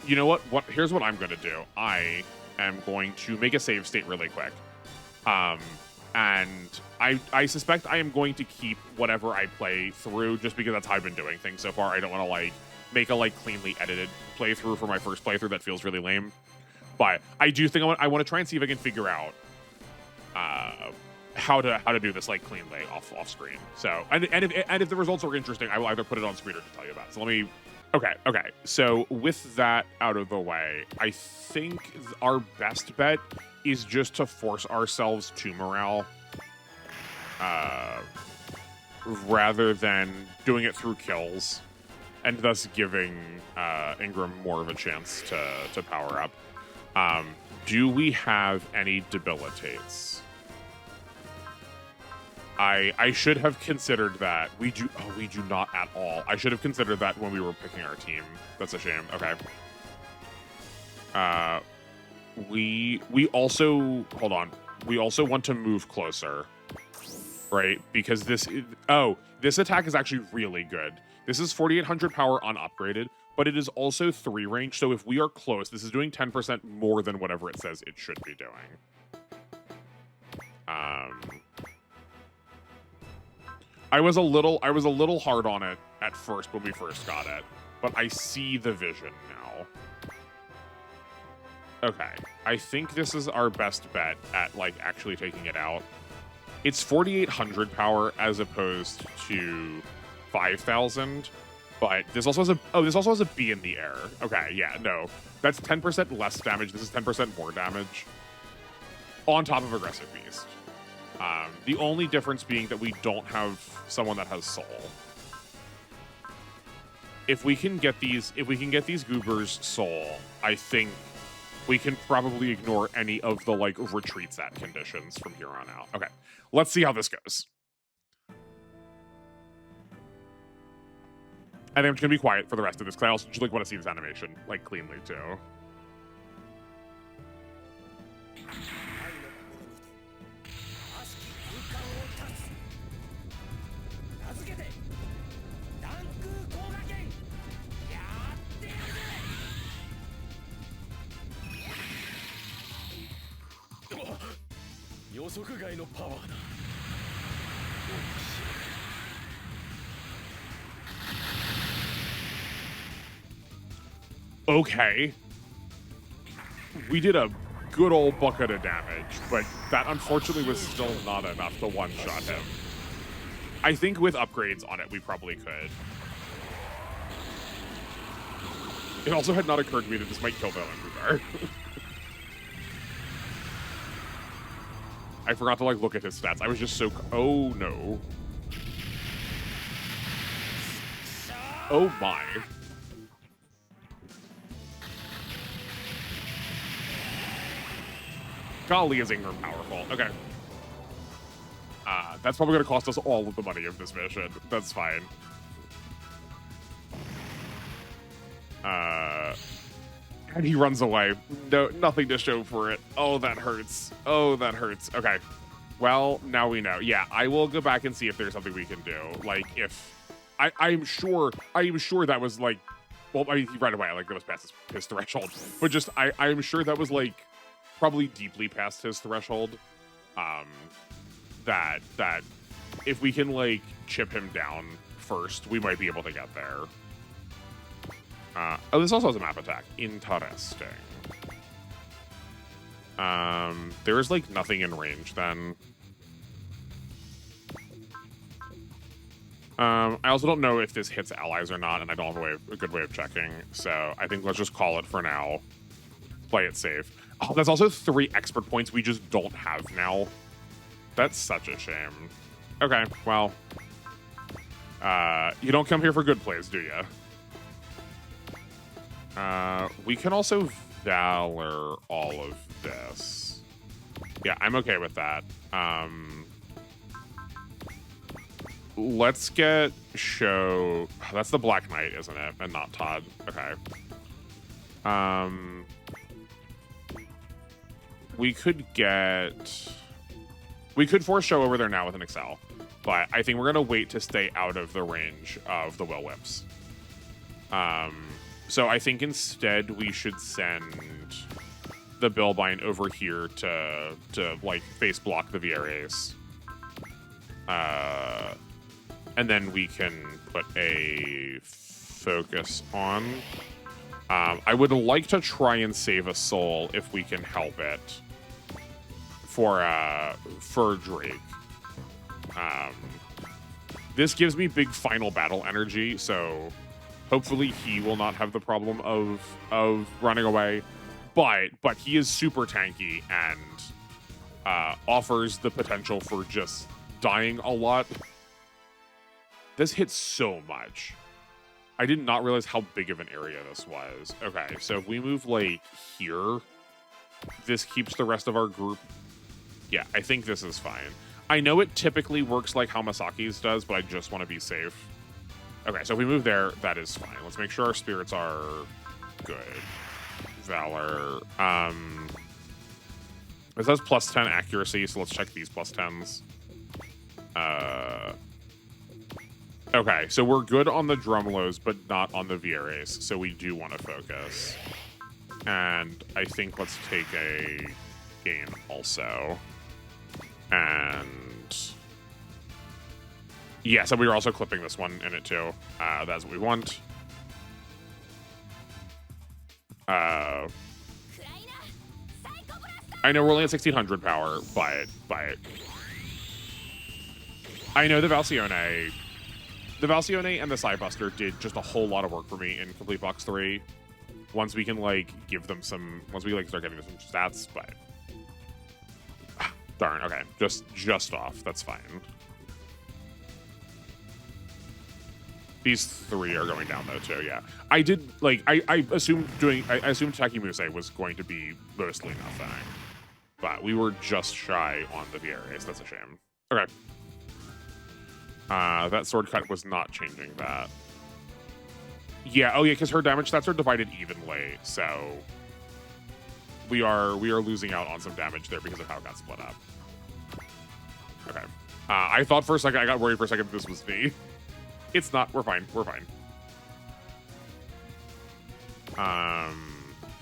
You know what? Here's what I'm going to do. I am going to make a save state really quick. And I suspect I am going to keep whatever I play through just because that's how I've been doing things so far. I don't want to, like, make a, like, cleanly edited playthrough for my first playthrough. That feels really lame. But I do think I want to try and see if I can figure out how to do this, like, cleanly off screen. So and if the results are interesting, I will either put it on screen or to tell you about it. So let me. Okay. So with that out of the way, I think our best bet is just to force ourselves to morale, rather than doing it through kills, and thus giving Ingram more of a chance to power up. Do we have any debilitates? I should have considered that. We do not at all. I should have considered that when we were picking our team. That's a shame. Okay. We also, hold on. We also want to move closer, right? Because this attack is actually really good. This is 4,800 power unupgraded, but it is also 3 range. So if we are close, this is doing 10% more than whatever it says it should be doing. I was a little hard on it at first when we first got it, but I see the vision now. Okay, I think this is our best bet at, like, actually taking it out. It's 4,800 power as opposed to 5,000, but this also has a B in the air. Okay, yeah, no, that's 10% less damage. This is 10% more damage on top of Aggressive Beast. The only difference being that we don't have someone that has soul. If we can get these goobers soul, I think we can probably ignore any of the, like, retreat set conditions from here on out. Okay, let's see how this goes. I think I'm just gonna be quiet for the rest of this because I also just, like, want to see this animation, like, cleanly too. Okay. We did a good old bucket of damage, but that unfortunately was still not enough to one-shot him. I think with upgrades on it, we probably could. It also had not occurred to me that this might kill Don Cougar. I forgot to, like, look at his stats. I was just so... Oh, no. Oh my. Golly, is Ingram powerful. Okay. That's probably going to cost us all of the money of this mission. That's fine. And he runs away. No, nothing to show for it. Oh, that hurts. Oh, that hurts. Okay. Well, now we know. Yeah, I will go back and see if there's something we can do. Like, if... I'm sure that was, like... Well, I mean, right away, like, that was past his threshold. But just, I'm sure that was, like, probably deeply past his threshold. That if we can, like, chip him down first, we might be able to get there. Oh, this also has a map attack. Interesting. There is, like, nothing in range, then. I also don't know if this hits allies or not, and I don't have a good way of checking, so I think let's just call it for now. Play it safe. Oh, that's also 3 expert points we just don't have now. That's such a shame. Okay, well. You don't come here for good plays, do you? We can also Valor all of this. Yeah, I'm okay with that. Let's get Show. That's the Black Knight, isn't it? And not Todd. Okay. We could force Show over there now with an Excel, but I think we're gonna wait to stay out of the range of the Will Whips. So I think instead we should send the Bilbine over here to like face block the Vieres. And then we can put a focus on. I would like to try and save a soul if we can help it for Drake. This gives me big final battle energy, so hopefully he will not have the problem of running away. But he is super tanky and offers the potential for just dying a lot. This hits so much. I did not realize how big of an area this was. Okay, so if we move, like, here, this keeps the rest of our group. Yeah, I think this is fine. I know it typically works like how Masaki's does, but I just want to be safe. Okay, so if we move there, that is fine. Let's make sure our spirits are good. Valor. This has plus 10 accuracy, so let's check these plus 10s. Okay, so we're good on the Drumlos, but not on the Vieres, so we do want to focus. And I think let's take a gain also. And yeah, so we were also clipping this one in it too. That's what we want. I know we're only at 1600 power, but I know the Valsione and the Psybuster did just a whole lot of work for me in Complete Box 3. Once we can, like, give them some... Once we, like, start getting them some stats, but... Darn, okay. Just off. That's fine. These 3 are going down, though, too, yeah. I did, like... I assumed Takimuse was going to be mostly nothing. But we were just shy on the Vieres. That's a shame. Okay. That sword cut was not changing that. Yeah, oh yeah, because her damage stats are divided evenly, so we are losing out on some damage there because of how it got split up. Okay. I thought for a second, I got worried for a second that this was me. It's not. We're fine. We're fine.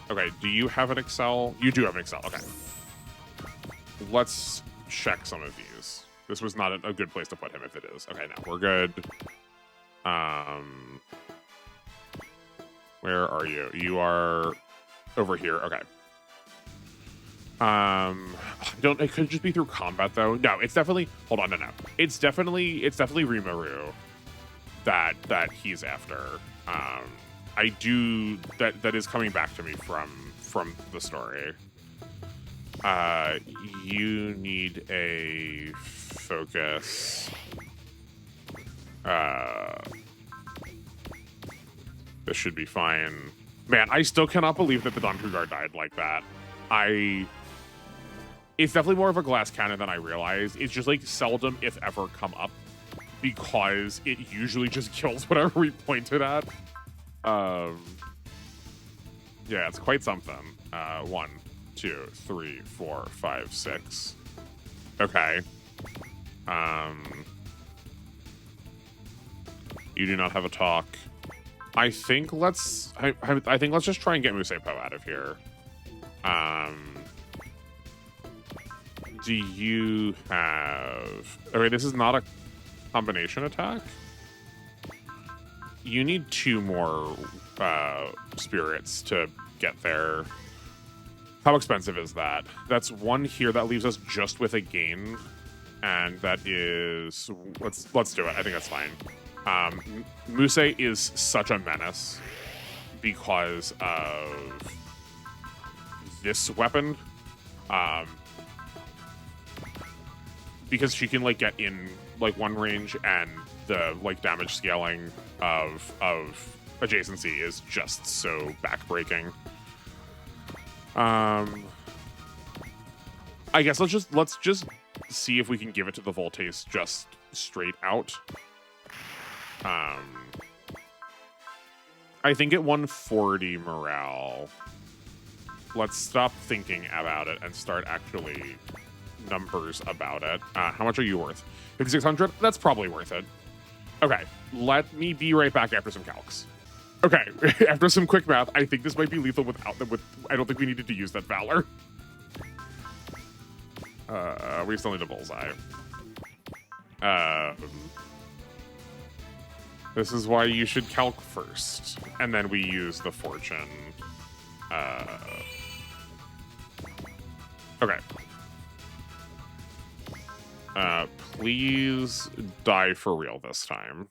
Okay, do you have an Excel? You do have an Excel. Okay. Let's check some of these. This was not a good place to put him if it is. Okay, now we're good. Where are you? You are over here. Okay. It could just be through combat though. No, it's definitely. Hold on, no. It's definitely Rimuru that he's after. That is coming back to me from the story. You need a focus. This should be fine. Man, I still cannot believe that the Don Cougar died like that. It's definitely more of a glass cannon than I realized. It's just like seldom, if ever, come up because it usually just kills whatever we pointed at. Yeah, it's quite something. 1, 2, 3, 4, 5, 6. Okay. You do not have a talk. I think let's just try and get Musepo out of here. Do you have... Okay, this is not a combination attack. You need 2 more spirits to get there. How expensive is that? That's 1 here. That leaves us just with a gain. And that is... Let's do it. I think that's fine. Muse is such a menace because of this weapon. Because she can like get in like 1 range, and the like damage scaling of adjacency is just so backbreaking. I guess let's just see if we can give it to the Voltace just straight out. I think at 140 morale, let's stop thinking about it and start actually numbers about it. How much are you worth? 5,600? That's probably worth it. Okay, let me be right back after some calcs. Okay, after some quick math, I think this might be lethal without them. I don't think we needed to use that Valor. We still need a bullseye. This is why you should calc first, and then we use the fortune. Okay. Please die for real this time.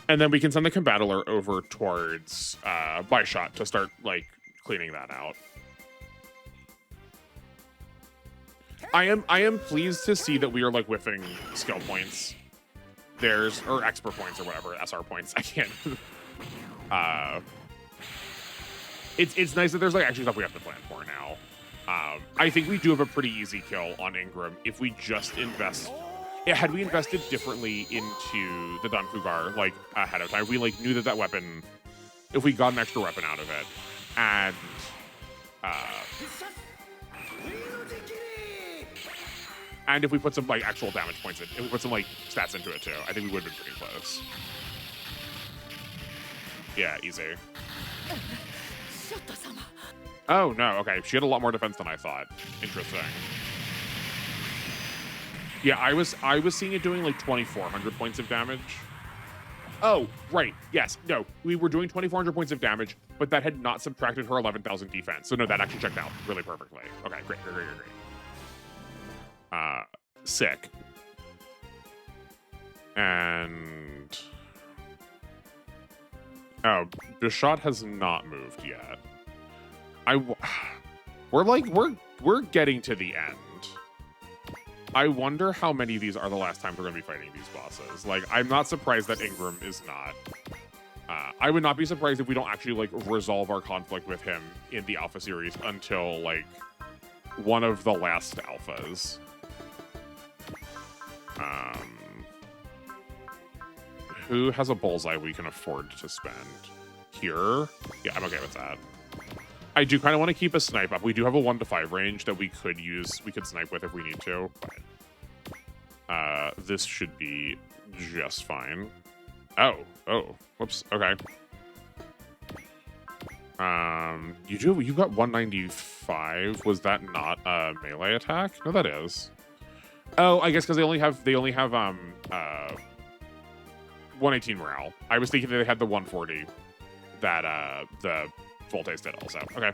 And then we can send the Combattler over towards Byshot to start, like, cleaning that out. I am pleased to see that we are, like, whiffing skill points. Or expert points or whatever, SR points. I can't. It's nice that there's, like, actually stuff we have to plan for now. I think we do have a pretty easy kill on Ingram if we just invest. Yeah, had we invested differently into the Don Cougar, like, ahead of time, if we, like, knew that weapon, if we got an extra weapon out of it, and if we put some, like, actual damage points in, if we put some, like, stats into it, too, I think we would have been pretty close. Yeah, easy. Oh, no, okay. She had a lot more defense than I thought. Interesting. Yeah, I was seeing it doing, like, 2,400 points of damage. Oh, right. Yes. No, we were doing 2,400 points of damage, but that had not subtracted her 11,000 defense. So, no, that actually checked out really perfectly. Okay, great. Sick. And... Oh, Bishot has not moved yet. We're getting to the end. I wonder how many of these are the last time we're going to be fighting these bosses. Like, I'm not surprised that Ingram is not. I would not be surprised if we don't actually, like, resolve our conflict with him in the Alpha series until, like, one of the last Alphas. Who has a bullseye we can afford to spend? Here? Yeah, I'm okay with that. I do kind of want to keep a snipe up. We do have a 1 to 5 range that we could use. We could snipe with if we need to. But this should be just fine. Oh, whoops. Okay. You got 195. Was that not a melee attack? No, that is. Oh, I guess because they only have 118 morale. I was thinking they had the 140 that the Voltace did also. Okay.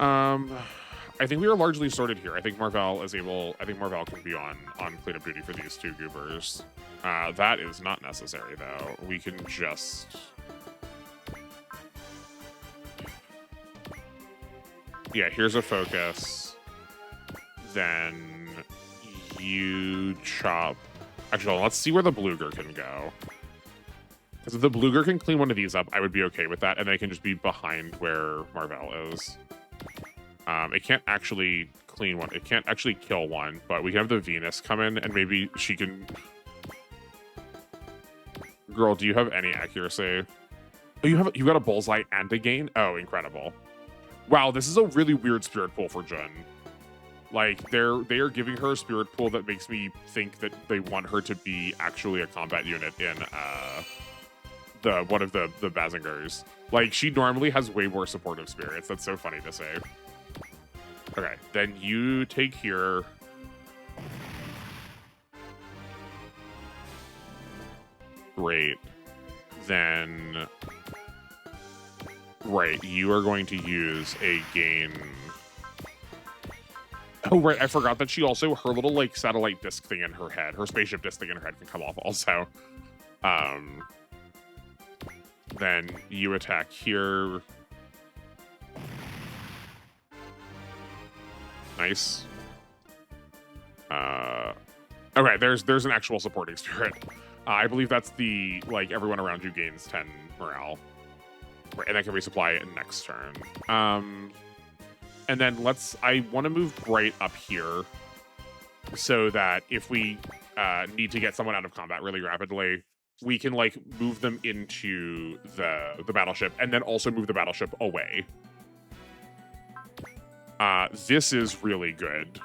I think we are largely sorted here. I think Marvell can be on cleanup duty for these 2 goobers. That is not necessary though. We can just... Yeah, here's a focus. Then you chop. Actually, hold on, let's see where the Bluger can go. Because if the Bluger can clean one of these up, I would be okay with that, and they can just be behind where Marvel is. It can't actually clean one. It can't actually kill one, but we can have the Venus come in, and maybe she can... Girl, do you have any accuracy? Oh, you got a bullseye and a gain? Oh, incredible. Wow, this is a really weird spirit pool for Jun. Like, they are giving her a spirit pool that makes me think that they want her to be actually a combat unit in one of the Bazingers. Like, she normally has way more supportive spirits. That's so funny to say. Okay, then you take here. Great. Then... Right, you are going to use a gain... Oh, right, I forgot that she also, her little, like, satellite disc thing in her head, her spaceship disc thing in her head can come off also. Then you attack here. Nice. Okay, there's an actual supporting spirit. I believe that's the, like, everyone around you gains 10 morale. Right, and that can resupply it next turn. And then I want to move Bright up here so that if we need to get someone out of combat really rapidly, we can, like, move them into the battleship and then also move the battleship away. This is really good.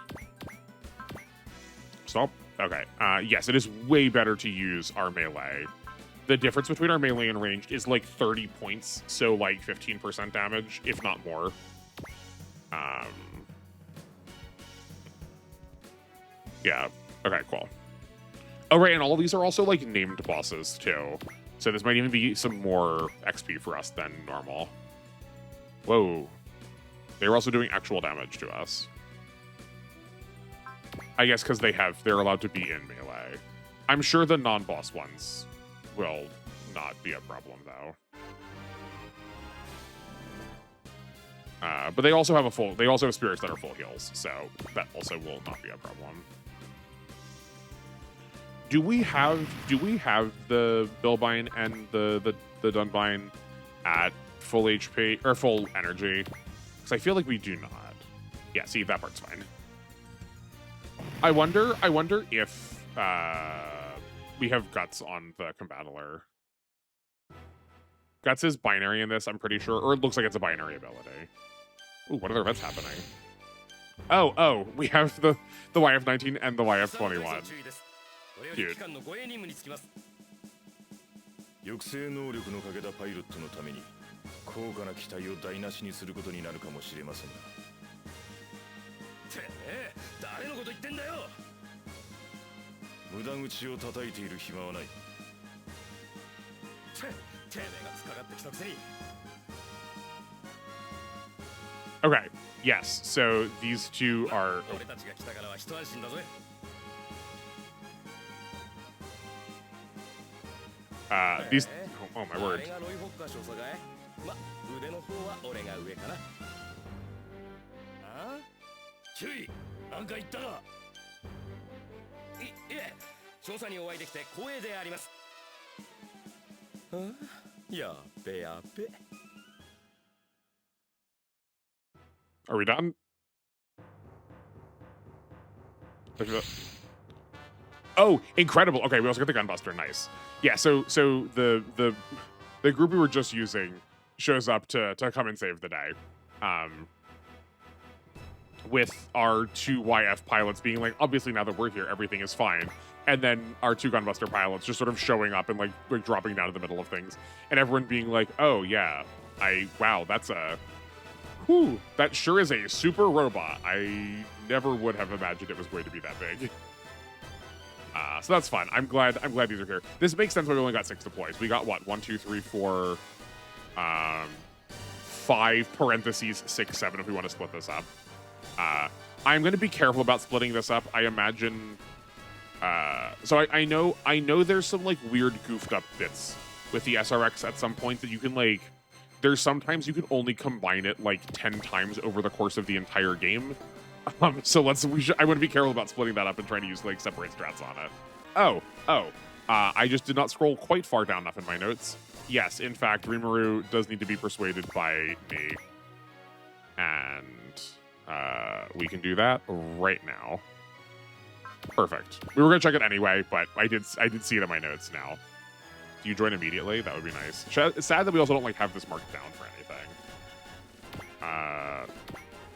Stop. Okay. Yes, it is way better to use our melee. The difference between our melee and ranged is like 30 points, so like 15% damage, if not more. Yeah. Okay, cool. Oh, right, and all of these are also, like, named bosses, too. So this might even be some more XP for us than normal. Whoa. They're also doing actual damage to us. I guess because they're allowed to be in melee. I'm sure the non-boss ones will not be a problem, though. But they also have spirits that are full heals, so that also will not be a problem. Do we have the Bilbine and the Dunbine at full HP or full energy? Because I feel like we do not. Yeah, see, that part's fine. I wonder if we have Guts on the Combattler. Guts is binary in this, I'm pretty sure, or it looks like it's a binary ability. Ooh, what other events happening? Oh, we have the YF-19 and the YF-21. Dude. 抑制能力のかけたパイロットのために高価な機体を台無しにすることになるかもしれませんが。てめえ、誰のこと言ってんだよ。無駄口を叩いている暇はない。てめえが突っかかってきたくせに。Okay, yes, so these two are...俺たちが来たからは一安心だぜ。These... Oh, my word. Are we done? Oh, incredible. Okay, we also got the Gunbuster. Nice. Yeah, so the group we were just using shows up to come and save the day. With our two YF pilots being like, obviously now that we're here, everything is fine. And then our two Gunbuster pilots just sort of showing up and like dropping down in the middle of things. And everyone being like, oh yeah, wow, that's a... Whew, that sure is a super robot. I never would have imagined it was going to be that big. So that's fun. I'm glad these are here. This makes sense why we only got 6 deploys. We got what? 1, 2, 3, 4, 5 parentheses 6, 7 if we want to split this up. I'm going to be careful about splitting this up. I imagine. So I know there's some like weird goofed up bits with the SRX at some point that you can like. There's sometimes you can only combine it like 10 times over the course of the entire game. So I want to be careful about splitting that up and trying to use like separate strats on it. Oh, I just did not scroll quite far down enough in my notes. Yes, in fact, Rimuru does need to be persuaded by me. And we can do that right now. Perfect. We were going to check it anyway, but I did see it in my notes now. Do you join immediately? That would be nice. It's sad that we also don't like have this marked down for anything.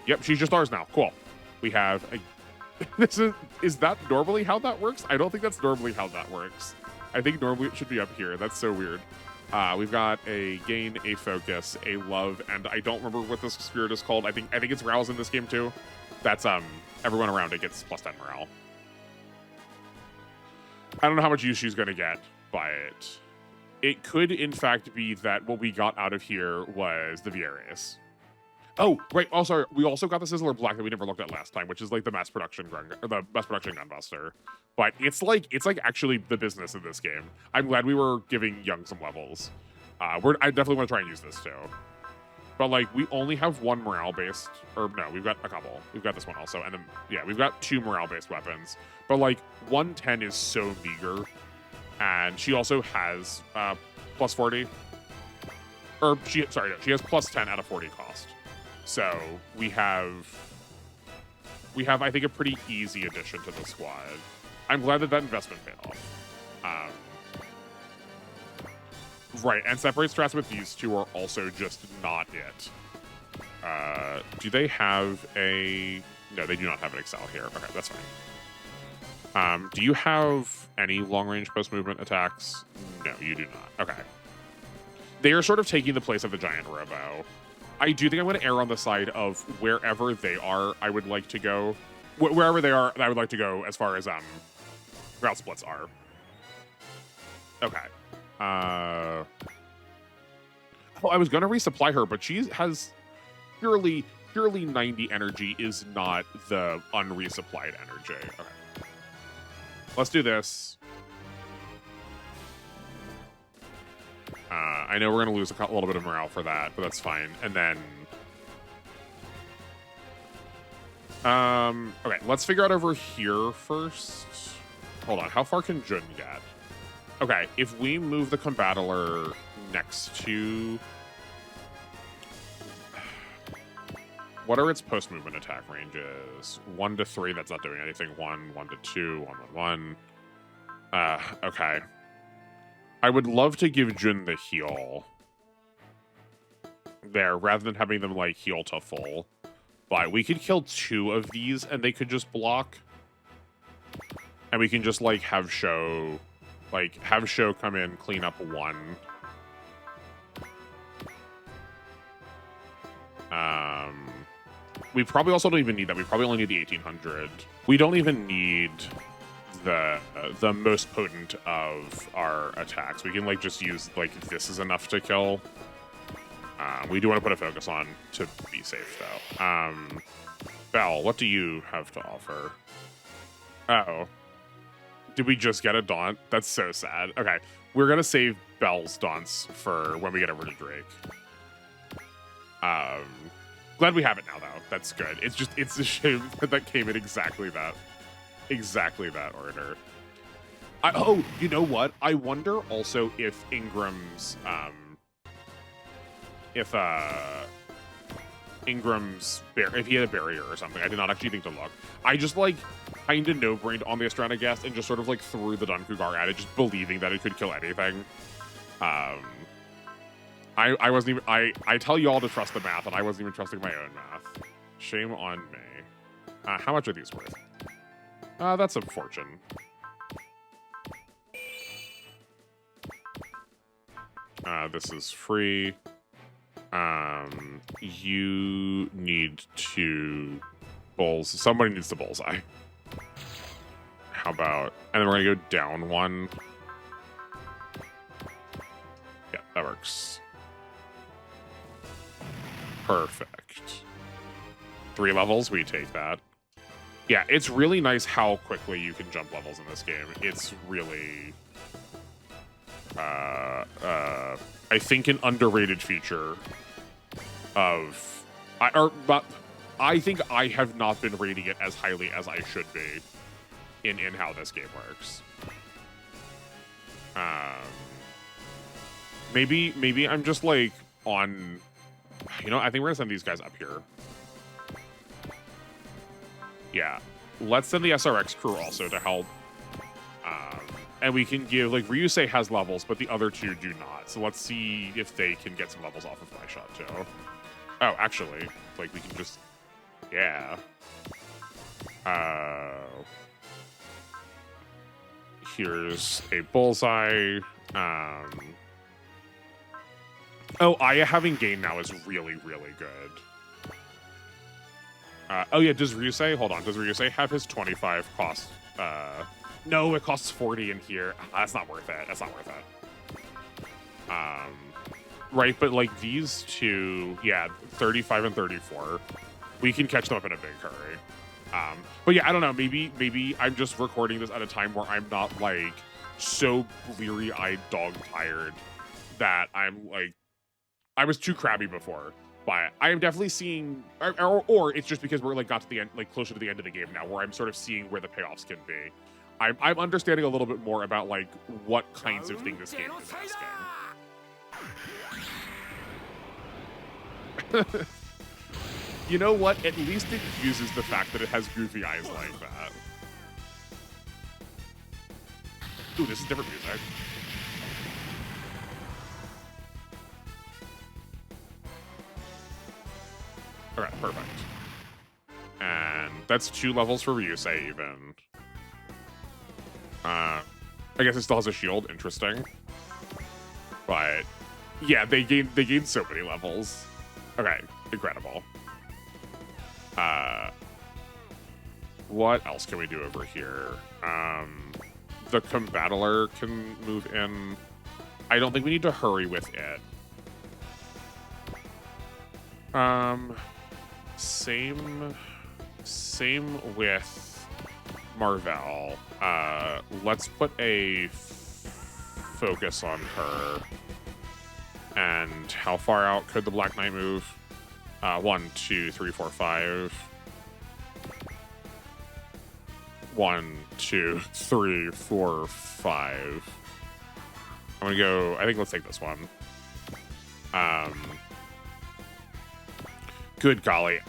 Yep, she's just ours now. Cool. We have a... Is that normally how that works? I don't think that's normally how that works. I think normally it should be up here. That's so weird. We've got a gain, a focus, a love, and I don't remember what this spirit is called. I think it's Morale's in this game too. That's everyone around it gets +10 morale. I don't know how much use she's gonna get by it. It could in fact be that what we got out of here was the Vieres. Oh, right. Also, we also got the Sizzler Black that we never looked at last time, which is like the mass production gunbuster. But it's like actually the business of this game. I'm glad we were giving Young some levels. I definitely want to try and use this too. But like we only have one morale based, or no, we've got a couple. We've got this one also, and then yeah, we've got 2 morale based weapons. But like 110 is so meager, and she also has +40. Or she has +10 at a 40 cost. So we have I think a pretty easy addition to the squad. I'm glad that investment paid off. Right, and separate strats with these two are also just not it. Do they have a... No, they do not have an Excel here. Okay, that's fine. Do you have any long-range post-movement attacks? No, you do not. Okay. They are sort of taking the place of the giant robo. I do think I'm going to err on the side of wherever they are, I would like to go. Wherever they are, I would like to go as far as route splits are. Okay. Oh, I was going to resupply her, but she has purely 90 energy is not the unresupplied energy. Okay. Let's do this. I know we're going to lose a little bit of morale for that, but that's fine. And then... okay, let's figure out over here first. Hold on, how far can Jun get? Okay, if we move the Combattler next to... What are its post-movement attack ranges? 1 to 3, that's not doing anything. 1 to 2, 1, 1. Okay. I would love to give Jun the heal there, rather than having them, like, heal to full. But we could kill 2 of these, and they could just block. And we can just, like, have Sho come in, clean up 1. We probably also don't even need that. We probably only need the 1800. We don't even need the most potent of our attacks. We can like just use like this is enough to kill. We do want to put a focus on to be safe though. Belle, what do you have to offer? Uh-oh. Did we just get a daunt? That's so sad. Okay, we're gonna save Belle's daunts for when we get over to Drake. Glad we have it now though. That's good. It's a shame that came in exactly that order. Oh, you know what? I wonder also if Ingram's if he had a barrier or something. I did not actually think to look. I just like kind of no-brained on the Astranagast and just sort of like threw the Dunkugar at it, just believing that it could kill anything. I wasn't even I tell you all to trust the math, and I wasn't even trusting my own math. Shame on me. How much are these worth? That's a fortune. This is free. You need to somebody needs to bullseye. How about, and then we're gonna go down 1. Yeah, that works. Perfect. 3 levels, we take that. Yeah, it's really nice how quickly you can jump levels in this game. It's really, I think an underrated feature of, I think I have not been rating it as highly as I should be in how this game works. Maybe I'm just like on, you know, I think we're gonna send these guys up here. Yeah, let's send the SRX crew also to help. And we can give, like, Ryusei has levels, but the other two do not. So let's see if they can get some levels off of my shot too. Oh, actually, like we can just, yeah. Here's a bullseye. Oh, Aya having gain now is really, really good. Oh yeah, does Ryusei, hold on, does Ryusei have his 25 cost? No, it costs 40 in here. That's not worth it. That's not worth it. Right, but like these two, yeah, 35 and 34, we can catch them up in a big hurry. But yeah, I don't know. Maybe I'm just recording this at a time where I'm not like so bleary-eyed, dog-tired that I'm like, I was too crabby before. But I am definitely seeing, or it's just because we're like got to the end, like closer to the end of the game now, where I'm sort of seeing where the payoffs can be. I'm understanding a little bit more about like what kinds of things this game is asking. You know what? At least it uses the fact that it has goofy eyes like that. Ooh, this is different music. Okay, perfect. And that's 2 levels for Ryusei even. I guess it still has a shield, interesting. But yeah, they gained so many levels. Okay, incredible. What else can we do over here? The Combattler can move in. I don't think we need to hurry with it. Same with Marvel. Let's put a focus on her. And how far out could the Black Knight move? 1, 2, 3, 4, 5. 1, 2, 3, 4, 5. I'm gonna go, I think let's take this one. Good golly,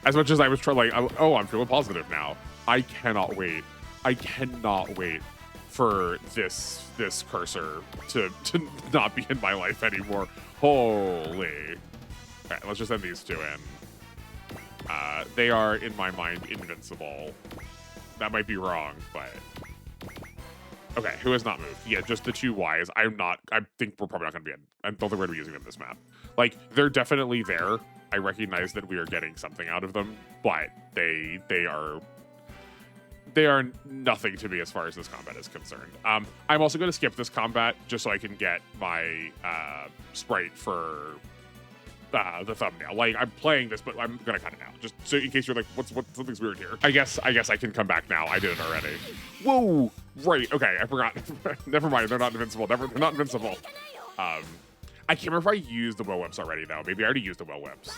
as much as I was trying, like, oh, I'm feeling positive now. I cannot wait. I cannot wait for this cursor to not be in my life anymore. Holy. Okay, let's just send these 2 in. They are, in my mind, invincible. That might be wrong, but... Okay, who has not moved? Yeah, just the 2 Ys. I think we're probably not going to be I don't think we're going to be using them this map. Like, they're definitely there. I recognize that we are getting something out of them, but they are nothing to me as far as this combat is concerned. I'm also going to skip this combat just so I can get my sprite for the thumbnail. Like, I'm playing this, but I'm gonna cut it out just so in case you're like, what something's weird here. I guess I can come back now. I did it already. Whoa, right, okay, I forgot. Never mind, they're not invincible. They're not invincible. I can't remember if I used the well whips already though. Maybe I already used the well whips.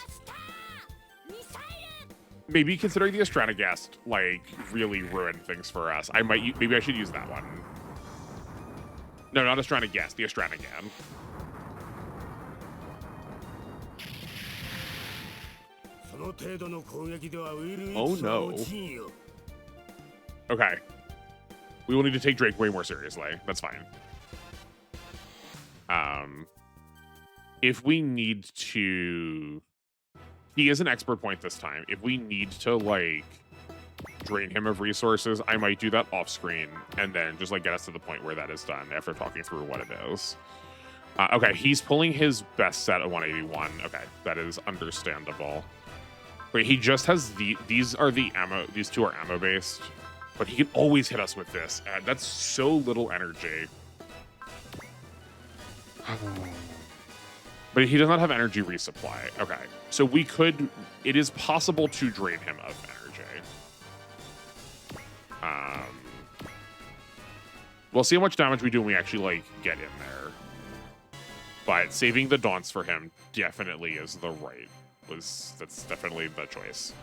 Maybe considering the Astranagast like really ruined things for us. Maybe I should use that one. No, not Astranagast, the Astranagan. Oh no. Okay. We will need to take Drake way more seriously. That's fine. If we need to... He is an expert point this time. If we need to, like, drain him of resources, I might do that off screen and then just, like, get us to the point where that is done after talking through what it is. Okay, he's pulling his best set at 181. Okay, that is understandable. Wait, he just has these are the ammo. These 2 are ammo based, but he can always hit us with this, and that's so little energy. But he does not have energy resupply. Okay, so we could. It is possible to drain him of energy. We'll see how much damage we do when we actually like get in there. But saving the Daunts for him definitely is the right. That's definitely the choice.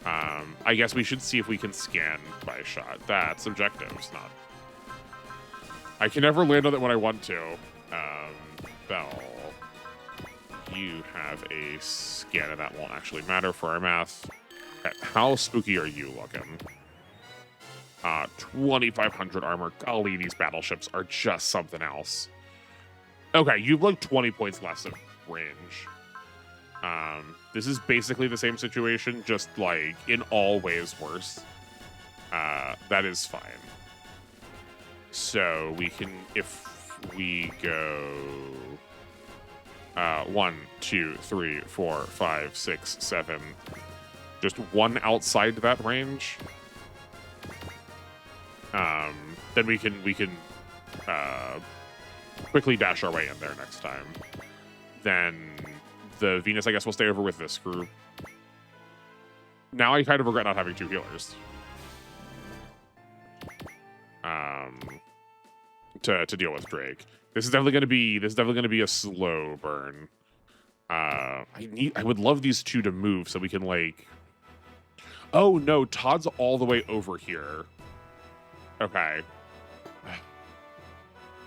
I guess we should see if we can scan by shot. That's objectives, not. I can never land on it when I want to. Bell, you have a scan, and that won't actually matter for our math. Okay, how spooky are you looking? 2,500 armor. Golly, these battleships are just something else. Okay, you've like 20 points less of range. This is basically the same situation, just like in all ways worse. That is fine. So we can, if we go 1, 2, 3, 4, 5, 6, 7, just one outside that range. Then we can quickly dash our way in there next time. Then the Venus, I guess, will stay over with this group. Now I kind of regret not having 2 healers. To deal with Drake. This is definitely gonna be a slow burn. I would love these 2 to move so we can like. Oh no, Todd's all the way over here. Okay.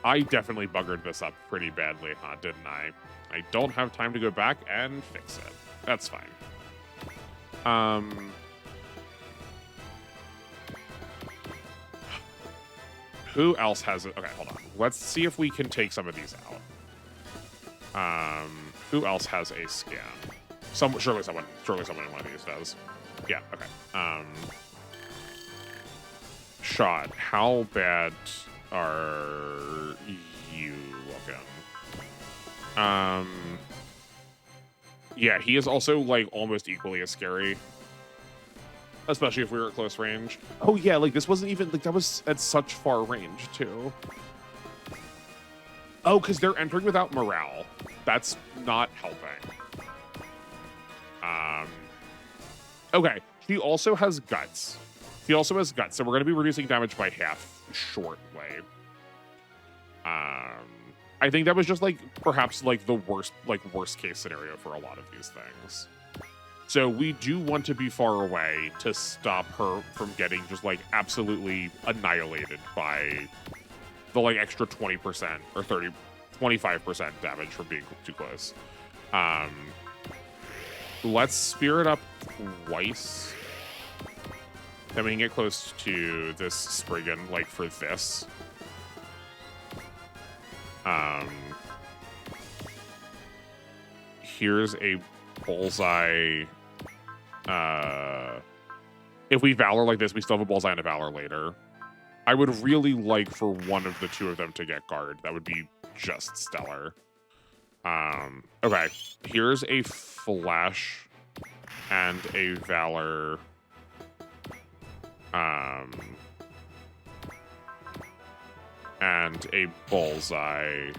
I definitely buggered this up pretty badly, huh, didn't I? I don't have time to go back and fix it. That's fine. Who else has it? Okay, hold on. Let's see if we can take some of these out. Who else has a scan? Surely someone in one of these does. Yeah, okay. Shot, how bad are you looking? Yeah, he is also like almost equally as scary. Especially if we were at close range. Oh yeah, like this wasn't even, like that was at such far range too. Oh, because they're entering without morale. That's not helping. Okay, she also has guts. So we're going to be reducing damage by half shortly. I think that was just like perhaps like the worst case scenario for a lot of these things. So we do want to be far away to stop her from getting just like absolutely annihilated by the like extra 20% or 25% damage from being too close. Let's spear it up twice. Then we can get close to this Spriggan, like for this. Here's a bullseye. If we Valor like this, we still have a bullseye and a Valor later. I would really like for one of the 2 of them to get guard. That would be just stellar. Okay, here's a flash and a Valor. And a bullseye.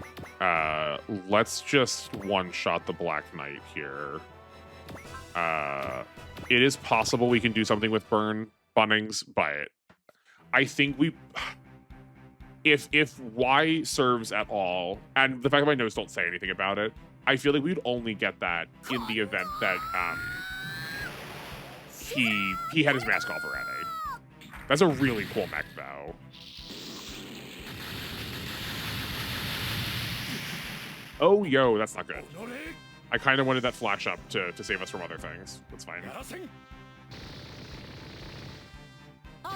Let's just one-shot the Black Knight here. It is possible we can do something with burn Bunnings, but I think we... If Y serves at all, and the fact that my notes don't say anything about it, I feel like we'd only get that in the event that he had his mask off already. That's a really cool mech, though. Oh, yo, that's not good. I kind of wanted that flash up to save us from other things. That's fine. All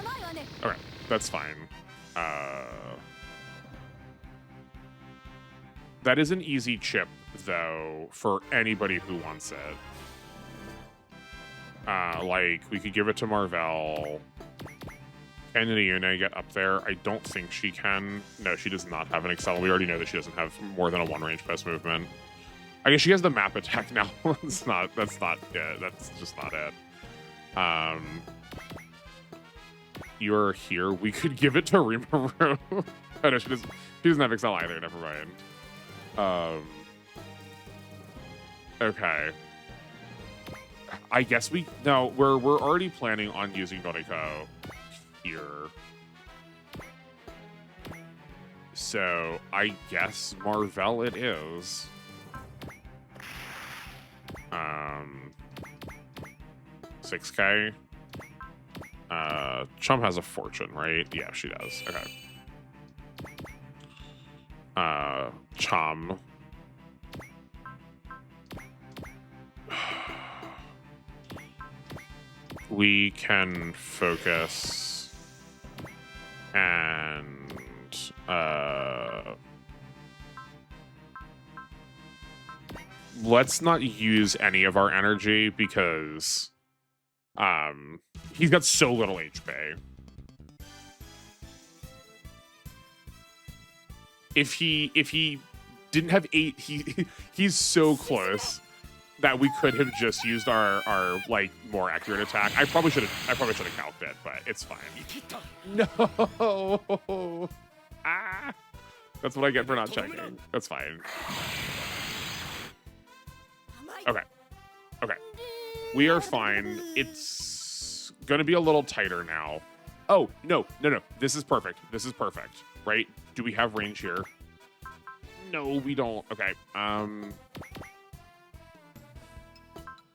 right, that's fine. That is an easy chip, though, for anybody who wants it. Like, we could give it to Marvell. Can Iuna get up there? I don't think she can. No, she does not have an Excel. We already know that she doesn't have more than a 1-range post movement. I guess she has the map attack now. That's it. That's just not it. You're here. We could give it to Rimuru. Oh no, she doesn't have Excel either. Never mind. Okay. I guess we're already planning on using Noriko here. So I guess Marvell it is. 6K. Chum has a fortune, right? Yeah, she does. Okay. Chom. We can focus and let's not use any of our energy because he's got so little HP. If he didn't have 8, he's so close that we could have just used our like more accurate attack. I probably should have calced it, but it's fine. No. Ah. That's what I get for not checking. That's fine. Okay. Okay. We are fine. It's gonna be a little tighter now. Oh, no. This is perfect. This is perfect. Right? Do we have range here? No, we don't. Okay.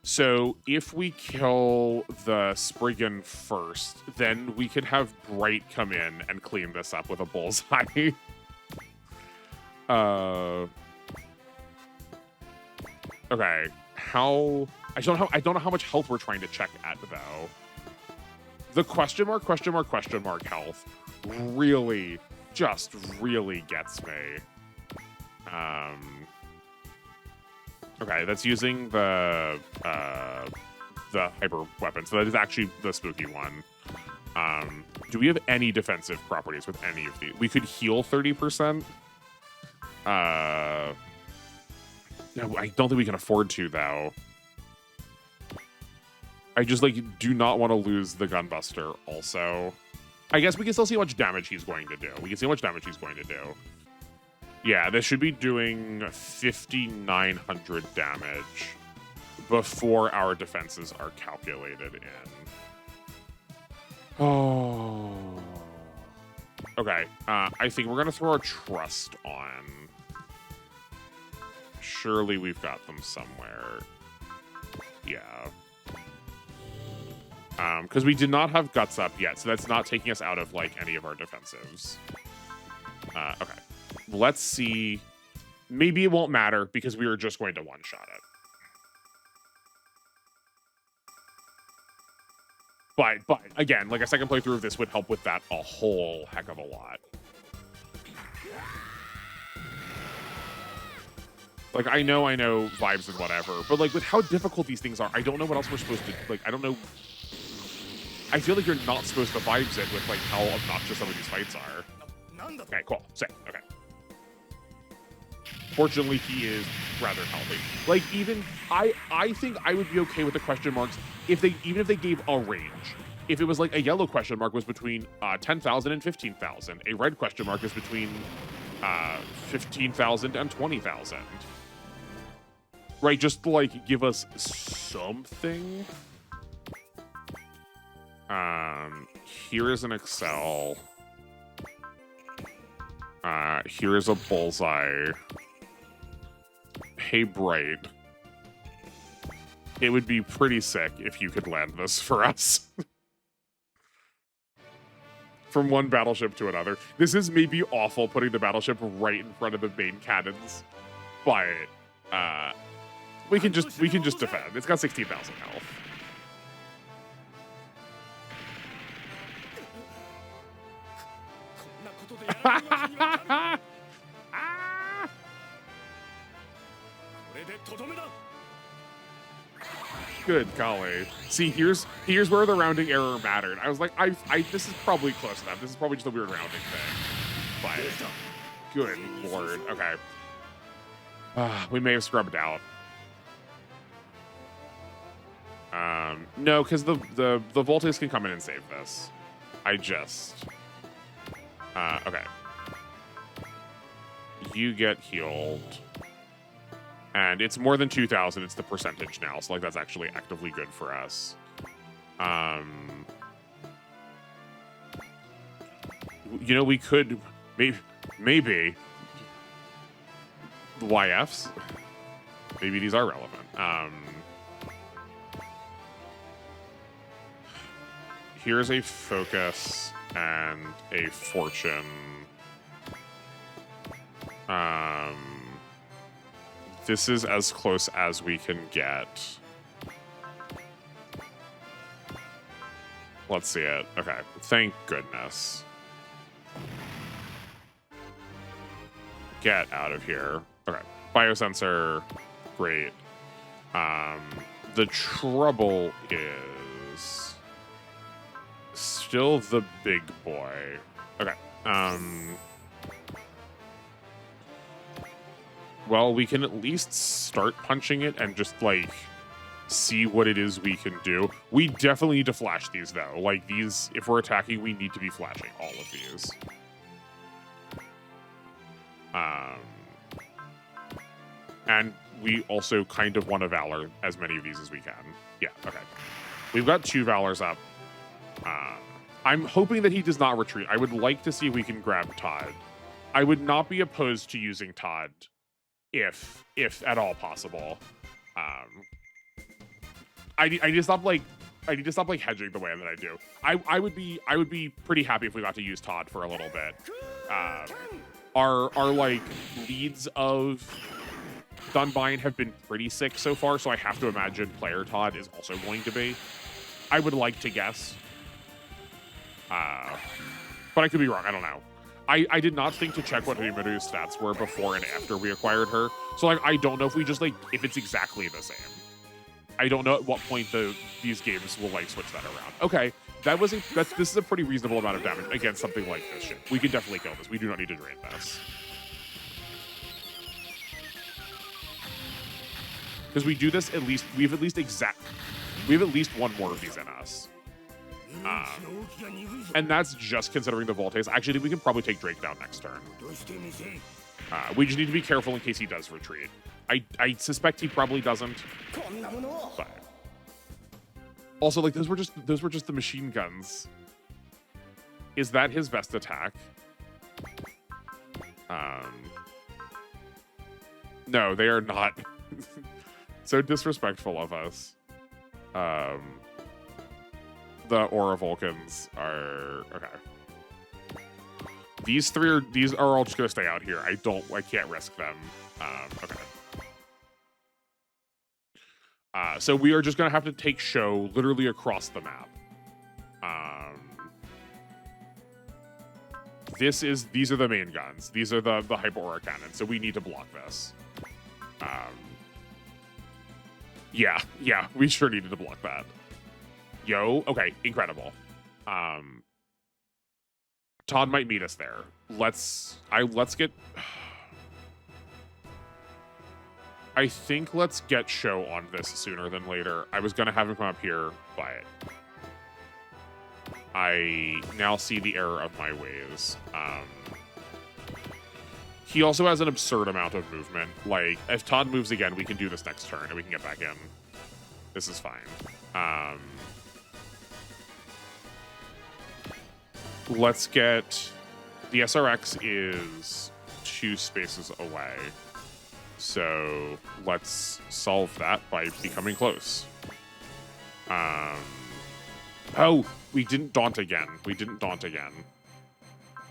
So if we kill the Spriggan first, then we could have Bright come in and clean this up with a bullseye. Okay. I don't know how much health we're trying to check at though. The question mark health really gets me. Okay, that's using the hyper weapon, so that is actually the spooky one. Do we have any defensive properties with any of these? We could heal 30%. No, I don't think we can afford to though. I just do not want to lose the Gunbuster also. I guess we can still see how much damage he's going to do. Yeah, this should be doing 5,900 damage before our defenses are calculated in. Oh. Okay, I think we're going to throw our trust on. Surely we've got them somewhere. Yeah. Because we did not have Guts up yet, so that's not taking us out of, any of our defensives. Okay. Let's see. Maybe it won't matter because we were just going to one-shot it. But again, a second playthrough of this would help with that a whole heck of a lot. I know vibes and whatever, but with how difficult these things are, I don't know what else we're supposed to, I don't know. I feel like you're not supposed to vibes it with, how obnoxious some of these fights are. Okay, cool. Sick. Okay. Fortunately, he is rather healthy. Even, I think I would be okay with the question marks even if they gave a range. If it was a yellow question mark was between 10,000 and 15,000. A red question mark is between 15,000 and 20,000. Right, just to give us something. Here is an Excel. Here is a bullseye. Hey, Bright. It would be pretty sick if you could land this for us. From one battleship to another. This is maybe awful putting the battleship right in front of the main cannons, but we can just defend. It's got 16,000 health. Good golly. See, here's where the rounding error mattered. I was like, this is probably close enough. This is probably just a weird rounding thing. But good lord. Okay. We may have scrubbed out. No, because the Voltes can come in and save this. Okay. You get healed. And it's more than 2,000. It's the percentage now. So, that's actually actively good for us. We could... Maybe... The YFs? Maybe these are relevant. Here's a focus and a fortune. This is as close as we can get. Let's see it. Okay, thank goodness. Get out of here. Okay, biosensor, great. The trouble is still the big boy. Okay, well, we can at least start punching it and just, like, see what it is we can do. We definitely need to flash these, though. Like, these, if we're attacking, we need to be flashing all of these. And we also kind of want to Valor as many of these as we can. Yeah, okay. We've got 2 Valors up. I'm hoping that he does not retreat. I would like to see if we can grab Todd. I would not be opposed to using Todd if at all possible. I need to stop like hedging the way that I do. I would be pretty happy if we got to use Todd for a little bit. Our like leads of Dunbine have been pretty sick so far, so I have to imagine player Todd is also going to be. I would like to guess. But I could be wrong, I don't know. I did not think to check what Ryumiru's stats were before and after we acquired her. So like I don't know if we just like if it's exactly the same. I don't know at what point these games will like switch that around. Okay, this is a pretty reasonable amount of damage against something like this shit. We can definitely kill this. We do not need to drain this. Because we do this we have at least one more of these in us. And that's just considering the Voltes. Actually, we can probably take Drake down next turn. We just need to be careful in case he does retreat. I suspect he probably doesn't. But also, like those were just the machine guns. Is that his best attack? No, they are not. So disrespectful of us. The Aura Vulcans are okay. These are all just gonna stay out here. I can't risk them. Okay. So we are just gonna have to take show literally across the map. These are the main guns. These are the Hyper Aura Cannon. So we need to block this. Yeah, we sure needed to block that. Yo, okay, incredible. Todd might meet us there. Let's get. I think let's get show on this sooner than later. I was gonna have him come up here, but I now see the error of my ways. He also has an absurd amount of movement. Like, if Todd moves again, we can do this next turn and we can get back in. This is fine. Let's get... The SRX is 2 spaces away. So let's solve that by becoming close. Oh, we didn't daunt again.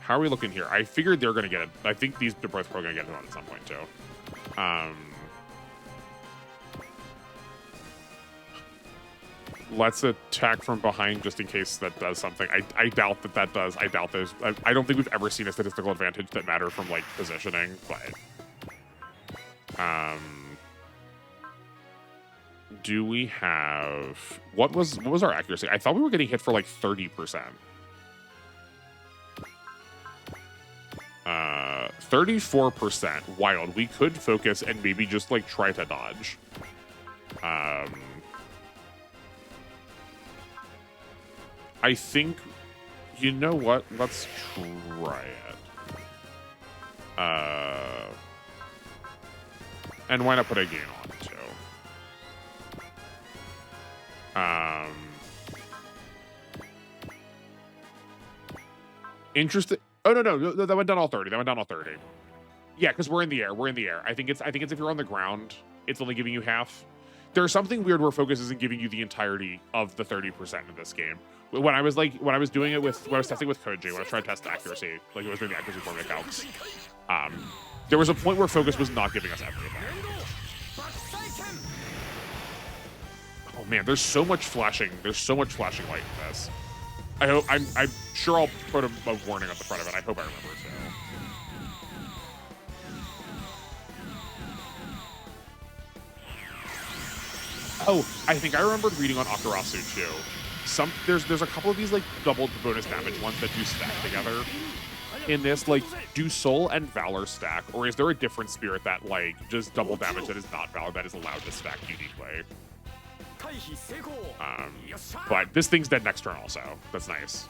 How are we looking here? I figured they're going to get it. I think they're both probably going to get it on at some point, too. Let's attack from behind just in case that does something. I doubt that does. I doubt there's... I don't think we've ever seen a statistical advantage that matter from, like, positioning, but... do we have... What was our accuracy? I thought we were getting hit for, like, 30%. 34%. Wild. We could focus and maybe just, like, try to dodge. I think... You know what? Let's try it. And why not put a gain on, too? Interesting. Oh, no, that went down all 30. Yeah, because we're in the air. I think it's if you're on the ground, it's only giving you half. there's something weird where focus isn't giving you the entirety of the 30% in this game. When I was doing it with, when I was testing with Koji, when I was trying to test accuracy, like I was doing the accuracy formula calcs, there was a point where focus was not giving us everything. Oh man, there's so much flashing. There's so much flashing light in this. I'm sure I'll put a warning on the front of it. I hope I remember to. Oh, I think I remembered reading on Akarasu too. There's a couple of these like double bonus damage ones that do stack together. In this, like, do Soul and Valor stack, or is there a different spirit that like just double damage that is not Valor that is allowed to stack uniquely? But this thing's dead next turn also. That's nice.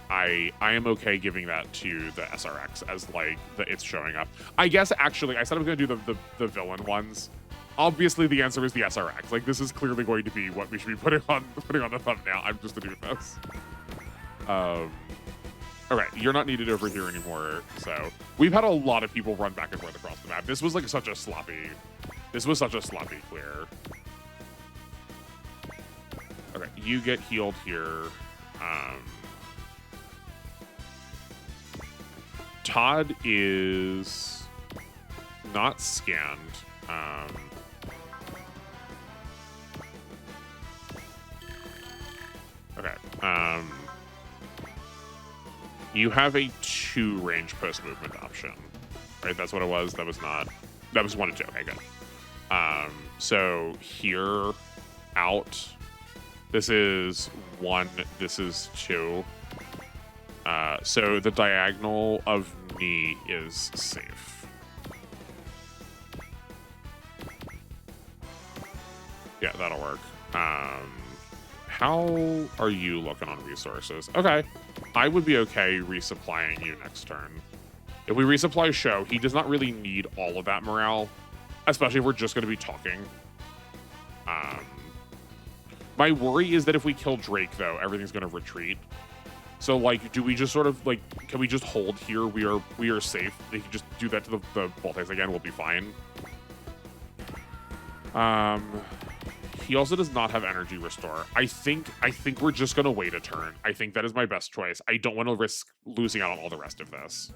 I am okay giving that to the SRX as like it's showing up. I guess actually I said I was gonna do the villain ones. Obviously the answer is the SRX. Like this is clearly going to be what we should be putting on the thumbnail. I'm just doing this. Okay, you're not needed over here anymore. So we've had a lot of people run back and forth across the map. This was like such a sloppy clear. Okay, you get healed here. Todd is not scanned. Okay. You have a 2 range post movement option, right? That's what it was. That was 1 and 2. Okay, good. So here, out. This is 1. This is 2. So the diagonal of knee is safe. Yeah, that'll work. How are you looking on resources? Okay. I would be okay resupplying you next turn. If we resupply Sho, he does not really need all of that morale, especially if we're just going to be talking. My worry is that if we kill Drake, though, everything's going to retreat. So, like, do we just sort of, like, can we just hold here? We are safe. They can just do that to the Voltex again. We'll be fine. He also does not have energy restore. I think we're just gonna wait a turn. I think that is my best choice. I don't want to risk losing out on all the rest of this.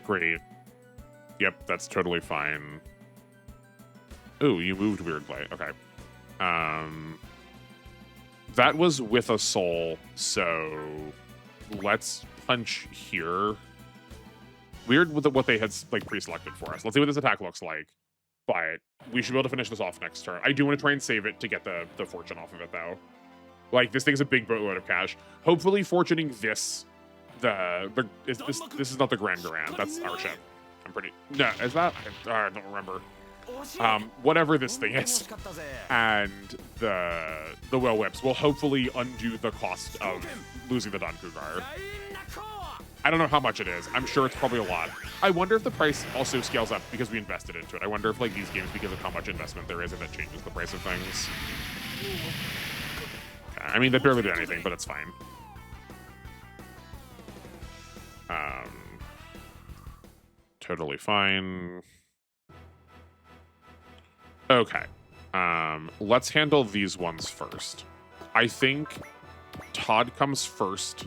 Great. Yep, that's totally fine. Ooh, you moved weirdly. Okay. That was with a soul, so let's punch here. Weird with what they had like pre-selected for us. Let's see what this attack looks like. But we should be able to finish this off next turn. I do want to try and save it to get the fortune off of it, though. Like, this thing's a big boatload of cash. Hopefully, fortuning this, this is not the Grand Garand. That's our ship. I'm pretty... No, is that? I don't remember. Whatever this thing is. And the Will Whips will hopefully undo the cost of losing the Dankugar. I don't know how much it is. I'm sure it's probably a lot. I wonder if the price also scales up because we invested into it. I wonder if like these games, because of how much investment there is, if it changes the price of things. Okay. I mean, they barely did anything, but it's fine. Totally fine. Okay. Let's handle these ones first. I think Todd comes first.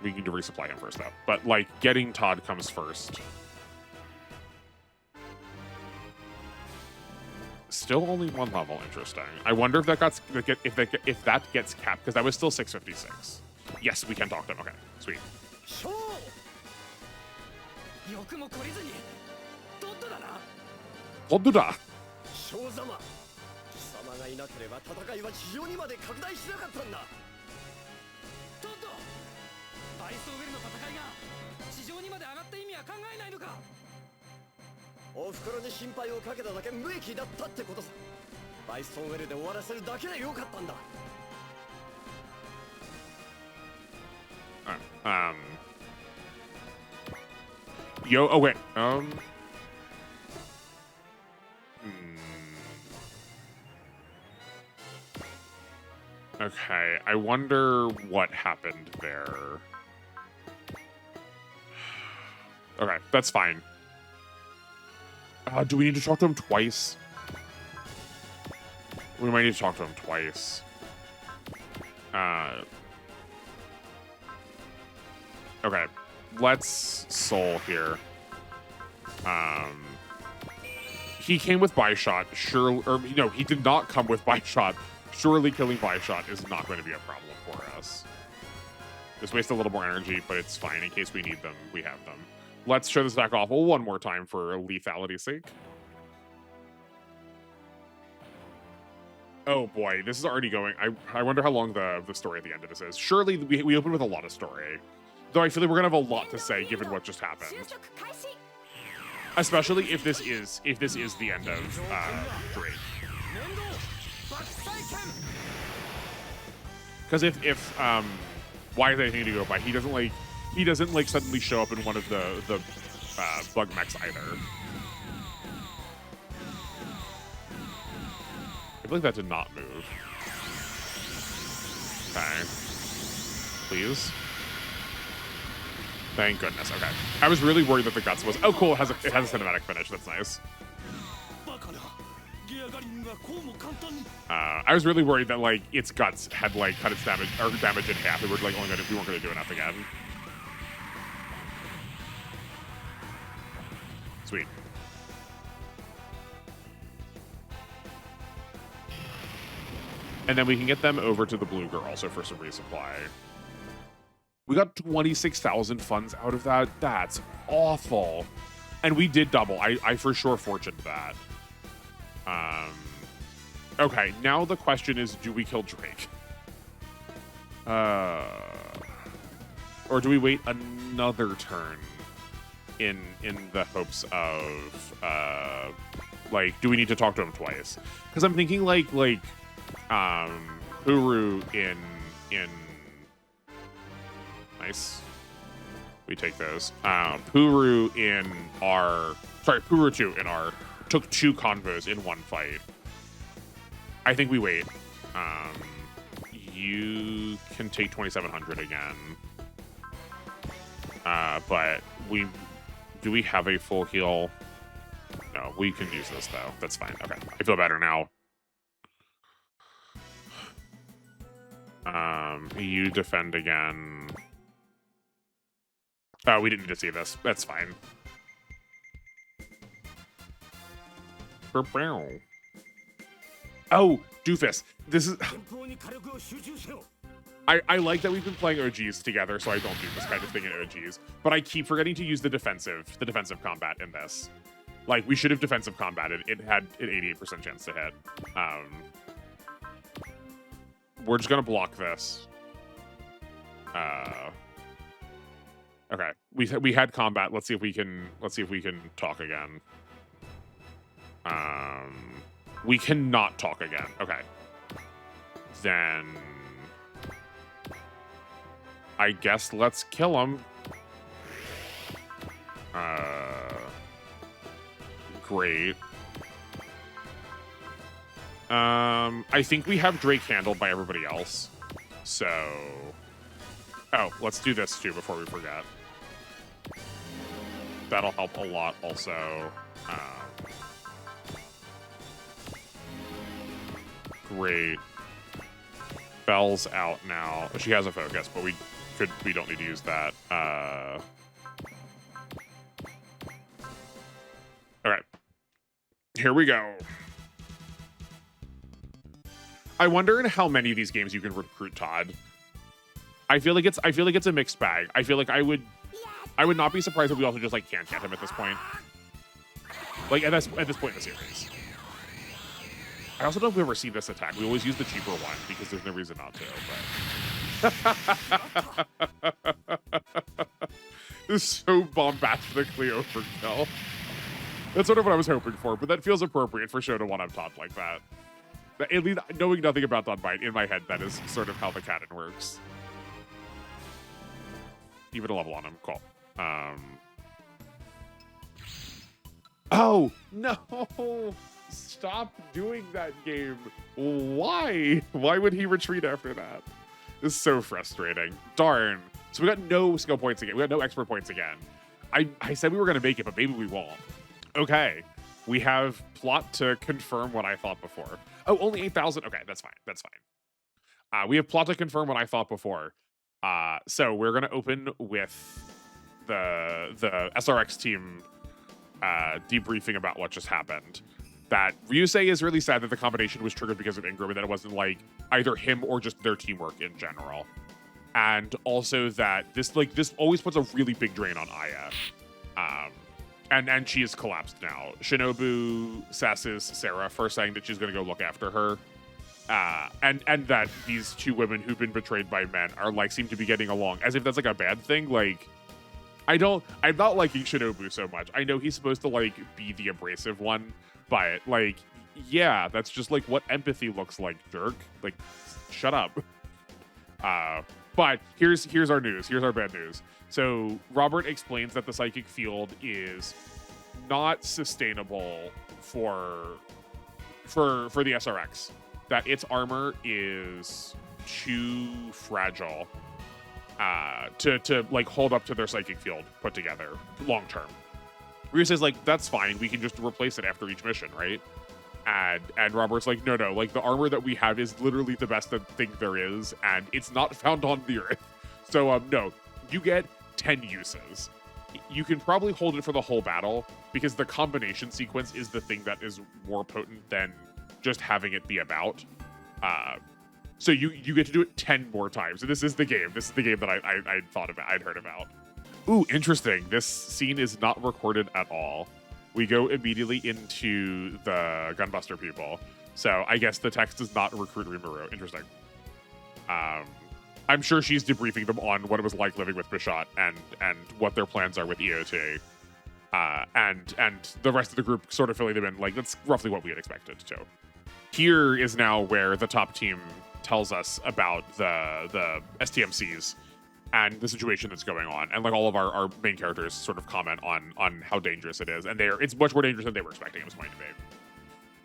We need to resupply him first, though. But, like, getting Todd comes first. Still only 1 level. Interesting. I wonder if that if that gets capped, because that was still 656. Yes, we can talk to him. Okay, sweet. Todd-da. Yo, oh wait, Okay, I wonder what happened there. Okay, that's fine. Do we need to talk to him twice? We might need to talk to him twice. Okay. Let's soul here. He came with Bishot. Sure, or no, he did not come with Bishot. Surely killing Bishot is not going to be a problem for us. Just waste a little more energy, but it's fine. In case we need them, we have them. Let's show this attack off one more time for lethality's sake. Oh boy, this is already going. I wonder how long the story at the end of this is. Surely we open with a lot of story. Though I feel like we're gonna have a lot to say given what just happened. Especially if this is the end of Drake. Because if why is anything to go by? He doesn't like suddenly show up in one of the bug mechs either. I feel like that did not move. Okay. Please. Thank goodness. Okay. I was really worried that the guts was. Oh, cool. It has a cinematic finish. That's nice. I was really worried that like its guts had like cut its damage in half. We weren't gonna do enough again. Sweet. And then we can get them over to the blue girl also for some resupply. We got 26,000 funds out of that. That's awful. And we did double. I for sure fortuned that. Okay, now the question is, do we kill Drake? Or do we wait another turn in the hopes of like, do we need to talk to him twice? Because I'm thinking like Puru in nice. We take those. Puru in our Puru 2 in our took 2 convos in one fight. I think we wait. You can take 2,700 again. But do we have a full heal? No, we can use this though. That's fine. Okay, I feel better now. You defend again. Oh, we didn't need to see this. That's fine. Oh, Doofus. This is... I like that we've been playing OGs together, so I don't do this kind of thing in OGs. But I keep forgetting to use the defensive combat in this. Like, we should have defensive combated. It had an 88% chance to hit. We're just gonna block this. Okay, we had combat. Let's see if we can talk again. We cannot talk again. Okay. Then I guess let's kill him. Great. I think we have Drake handled by everybody else. So, oh, let's do this too before we forget. That'll help a lot also. Great. Belle's out now. She has a focus, but we don't need to use that. Okay. Here we go. I wonder in how many of these games you can recruit Todd. I feel like it's a mixed bag. I feel like I would not be surprised if we also just like can't get him at this point. Like at this point in the series. I also don't know if we ever see this attack. We always use the cheaper one because there's no reason not to, but this is so bombastically overkill. That's sort of what I was hoping for, but that feels appropriate for Show to one-up Todd like that. At least knowing nothing about Dunbite, in my head, that is sort of how the canon works. Even a level on him. Cool. Oh, no! Stop doing that game. Why? Why would he retreat after that? This is so frustrating. Darn. So we got no skill points again. We got no expert points again. I said we were going to make it, but maybe we won't. Okay. We have plot to confirm what I thought before. Oh, only 8,000. Okay, that's fine. That's fine. We have plot to confirm what I thought before. So we're gonna open with the SRX team debriefing about what just happened. That Ryusei is really sad that the combination was triggered because of Ingram, and that it wasn't like either him or just their teamwork in general. And also that this always puts a really big drain on Aya. And she has collapsed now. Shinobu sasses Sarah for saying that she's going to go look after her. And that these two women who've been betrayed by men are like seem to be getting along, as if that's like a bad thing. Like, I'm not liking Shinobu so much. I know he's supposed to like be the abrasive one, but like, yeah, that's just like what empathy looks like, jerk. Like, shut up. But here's our news. Here's our bad news. So Robert explains that the psychic field is not sustainable for the SRX. That its armor is too fragile to like hold up to their psychic field put together long term. Ryu says like, that's fine, we can just replace it after each mission, right? And Robert's like, no, like the armor that we have is literally the best thing there is, and it's not found on the Earth. So no, you get 10 uses. You can probably hold it for the whole battle because the combination sequence is the thing that is more potent than just having it be about. So you get to do it 10 more times. And this is the game. This is the game that I'd heard about. Ooh, interesting. This scene is not recorded at all. We go immediately into the Gunbuster people. So I guess the text does not recruit Rimuru. Interesting. I'm sure she's debriefing them on what it was like living with Bishat and what their plans are with EOT. And the rest of the group sort of filling them in. Like, that's roughly what we had expected too. Here is now where the top team tells us about the STMCs and the situation that's going on, and like all of our main characters sort of comment on how dangerous it is, and it's much more dangerous than they were expecting it was going to be.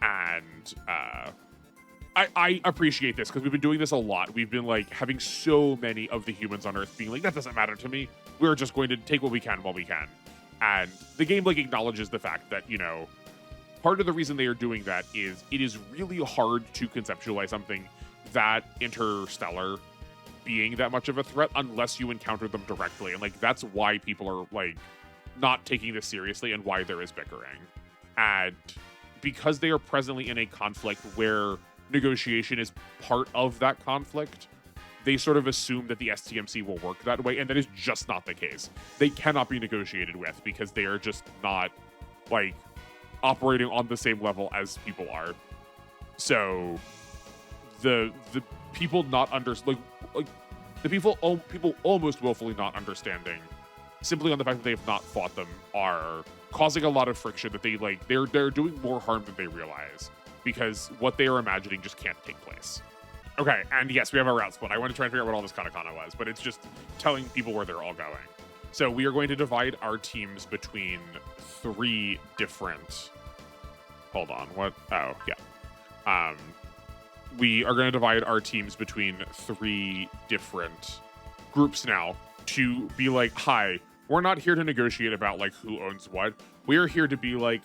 And I appreciate this because we've been doing this a lot. We've been like having so many of the humans on Earth being like, that doesn't matter to me. We're just going to take what we can while we can. And the game like acknowledges the fact that, you know, part of the reason they are doing that is it is really hard to conceptualize something that interstellar being that much of a threat unless you encounter them directly. And like, that's why people are like not taking this seriously and why there is bickering. And because they are presently in a conflict where negotiation is part of that conflict, they sort of assume that the STMC will work that way, and that is just not the case. They cannot be negotiated with because they are just not like operating on the same level as people are. So the people not like the people almost willfully not understanding simply on the fact that they have not fought them are causing a lot of friction that they're doing more harm than they realize because what they are imagining just can't take place. Okay, and yes, we have our route split. I want to try and figure out what all this katakana was, but it's just telling people where they're all going. So we are going to divide our teams between 3 different... Hold on, what? Oh, yeah. We are going to divide our teams between 3 different groups now to be like, hi, we're not here to negotiate about like who owns what. We're here to be like,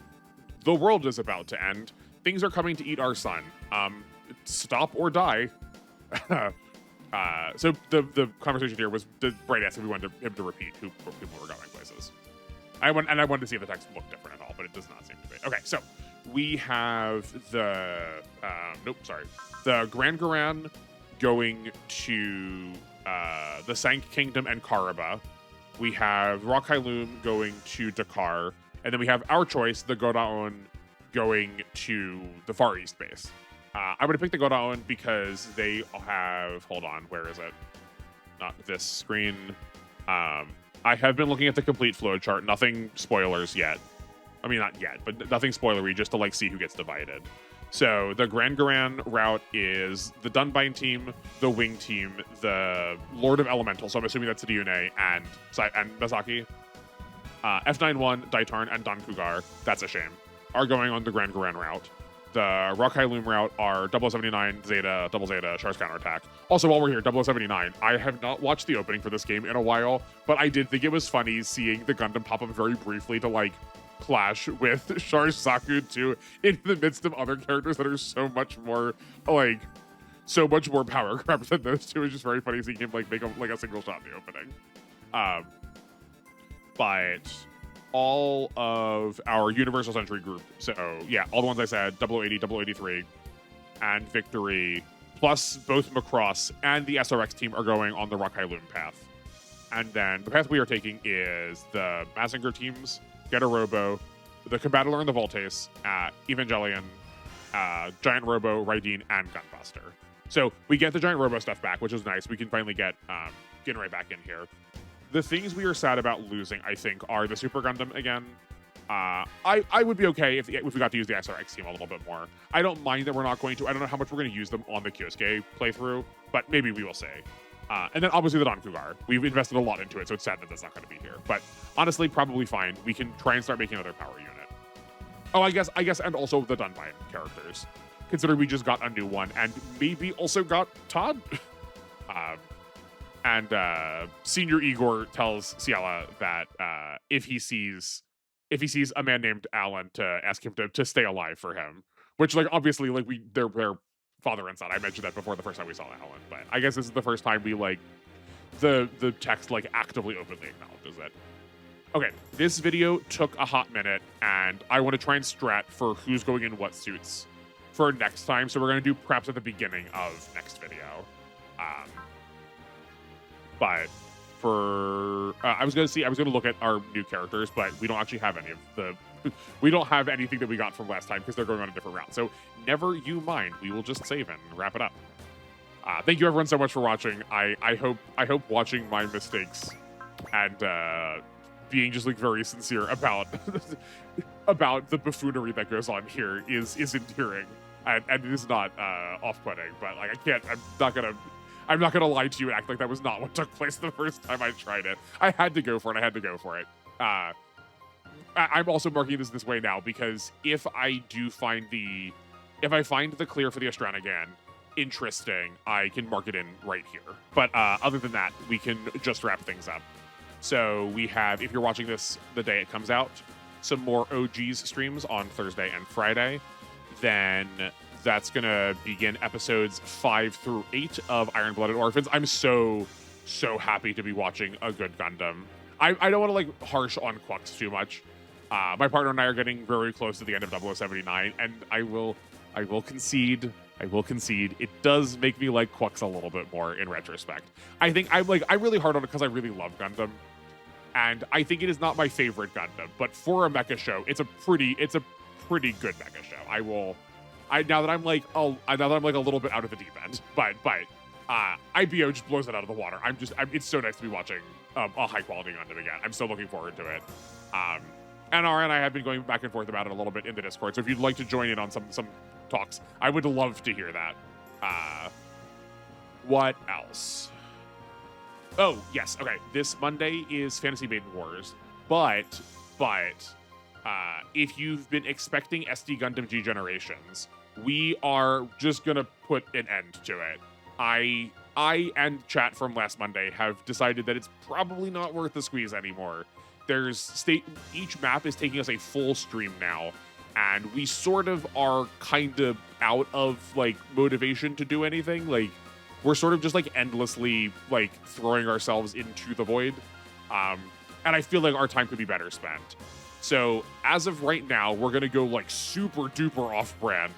the world is about to end. Things are coming to eat our sun. Stop or die. So the conversation here was Bright asked if we wanted him to repeat who people were going places. I wanted to see if the text looked different at all, but it does not seem to be. Okay, so we have the Grand Garan going to the Sank Kingdom and Karaba. We have Rock Loom going to Dakar, and then we have our choice, the Godaon, going to the Far East base. I'm going to pick the Godaon because they have... Hold on, where is it? Not this screen. I have been looking at the complete flow chart. Nothing spoilers yet. I mean, not yet, but nothing spoilery, just to like see who gets divided. So the Grand Garan route is the Dunbine team, the Wing team, the Lord of Elemental, so I'm assuming that's Ryune and Masaki. F91, Daitarn, and Don Cougar, that's a shame, are going on the Grand Garan route. The Rock Loom route are 0079, Zeta, Double Zeta, Char's Counterattack. Also, while we're here, 0079, I have not watched the opening for this game in a while, but I did think it was funny seeing the Gundam pop up very briefly to like clash with Charge Saku too, in the midst of other characters that are so much more power grab than those two. Is just very funny seeing him like make a single shot in the opening. But all of our Universal Century group, so yeah, all the ones I said, 0080, 0083, and Victory, plus both Macross and the SRX team are going on the Rakai Loom path. And then the path we are taking is the Mazinger teams, Get a Robo, the Combattler and the Voltace, Evangelion, Giant Robo, Raideen, and Gunbuster. So we get the Giant Robo stuff back, which is nice. We can finally get Ginrai back in here. The things we are sad about losing, I think, are the Super Gundam again. I would be okay if we got to use the SRX team a little bit more. I don't mind that we're not going to. I don't know how much we're going to use them on the Kyosuke playthrough, but maybe we will see. And then obviously the Don Cougar. We've invested a lot into it, so it's sad that that's not going to be here. But honestly, probably fine. We can try and start making another power unit. Oh, I guess, and also the Dunbine characters. Considering we just got a new one, and maybe also got Todd. And Senior Igor tells Ciela that if he sees a man named Alan, to ask him to stay alive for him. Which, like, obviously, like, they're father and son. I mentioned that before the first time we saw Alan, but I guess this is the first time we, like, the text, like, actively, openly acknowledges it. Okay, this video took a hot minute, and I want to try and strat for who's going in what suits for next time, so we're going to do preps at the beginning of next video. But for I was gonna look at our new characters, but we don't actually have any of the we don't have anything that we got from last time because they're going on a different route. So never you mind. We will just save and wrap it up. Thank you everyone so much for watching. I hope watching my mistakes and being just like very sincere about about the buffoonery that goes on here is endearing and it is not off-putting. But like I'm not gonna lie to you and act like that was not what took place the first time I tried it. I had to go for it. I'm also marking this way now because if I find the clear for the Astranagan interesting, I can mark it in right here. But other than that, we can just wrap things up. So we have, if you're watching this the day it comes out, some more OGs streams on Thursday and Friday. Then that's going to begin episodes 5 through 8 of Iron Blooded Orphans. I'm so happy to be watching a good Gundam. I don't want to like harsh on Quux too much. My partner and I are getting very close to the end of 0079, and I will concede. It does make me like Quux a little bit more in retrospect. I think I'm really hard on it because I really love Gundam. And I think it is not my favorite Gundam, but for a mecha show, it's a pretty good mecha show. Now that I'm like a little bit out of the deep end, but IBO just blows it out of the water. It's so nice to be watching a high quality Gundam again. I'm so looking forward to it. NR and I have been going back and forth about it a little bit in the Discord. So if you'd like to join in on some talks, I would love to hear that. What else? Oh, yes. Okay. This Monday is Fantasy Maiden Wars, but if you've been expecting SD Gundam G Generations, we are just gonna put an end to it. I and chat from last Monday have decided that it's probably not worth the squeeze anymore. Each map is taking us a full stream now, and we sort of are kind of out of like motivation to do anything. Like we're sort of just like endlessly like throwing ourselves into the void, and I feel like our time could be better spent. So as of right now, we're gonna go like super duper off brand,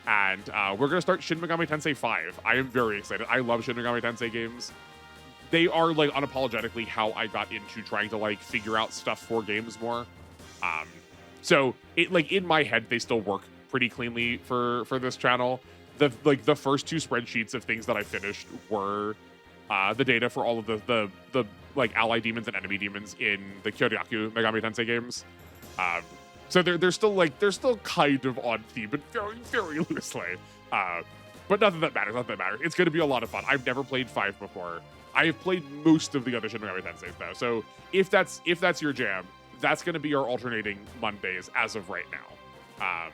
and we're gonna start Shin Megami Tensei 5. I am very excited. I love Shin Megami Tensei games. They are like unapologetically how I got into trying to like figure out stuff for games more. So it like in my head they still work pretty cleanly for this channel. The first two spreadsheets of things that I finished were the data for all of the like ally demons and enemy demons in the Kyoryaku Megami Tensei games. So they're still kind of on theme, but very, very loosely. But nothing that matters. It's going to be a lot of fun. I've never played 5 before. I have played most of the other Shin Megami Tenseis though. So if that's your jam, that's going to be our alternating Mondays as of right now.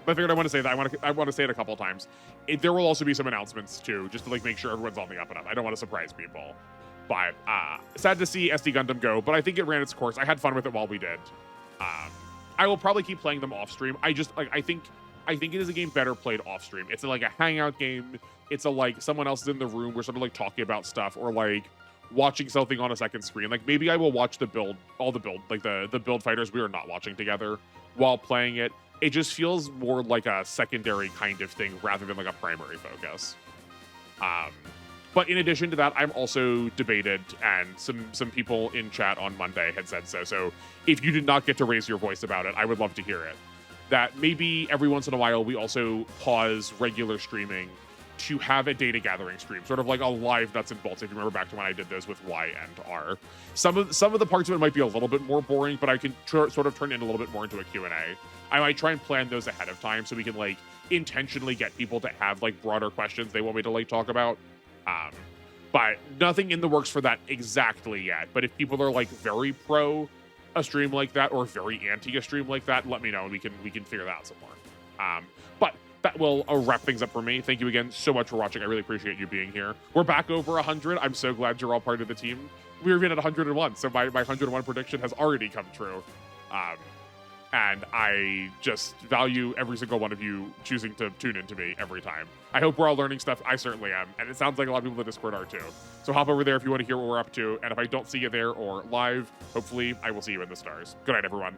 But I figured I want to say that I want to say it a couple of times. There will also be some announcements too, just to like make sure everyone's on the up and up. I don't want to surprise people. But sad to see SD Gundam go, but I think it ran its course. I had fun with it while we did. I will probably keep playing them off stream. I just like I think it is a game better played off stream. It's like a hangout game. It's a like someone else is in the room. We're sort of like talking about stuff or like watching something on a second screen. Like maybe I will watch the build, like the build fighters we are not watching together while playing it. It just feels more like a secondary kind of thing rather than like a primary focus. But in addition to that, I'm also debated, and some people in chat on Monday had said so. So if you did not get to raise your voice about it, I would love to hear it. That maybe every once in a while we also pause regular streaming to have a data gathering stream, sort of like a live nuts and bolts. If you remember back to when I did those with Y and R, some of the parts of it might be a little bit more boring, but I can sort of turn it a little bit more into a Q&A. I might try and plan those ahead of time so we can like intentionally get people to have like broader questions they want me to like talk about. But nothing in the works for that exactly yet. But if people are like very pro a stream like that or very anti a stream like that, let me know and we can figure that out some more. But that will wrap things up for me. Thank you again so much for watching. I really appreciate you being here. We're back over 100. I'm so glad you're all part of the team. We're even at 101, so my 101 prediction has already come true. And I just value every single one of you choosing to tune into me every time. I hope we're all learning stuff. I certainly am. And it sounds like a lot of people in the Discord are too. So hop over there if you want to hear what we're up to. And if I don't see you there or live, hopefully I will see you in the stars. Good night, everyone.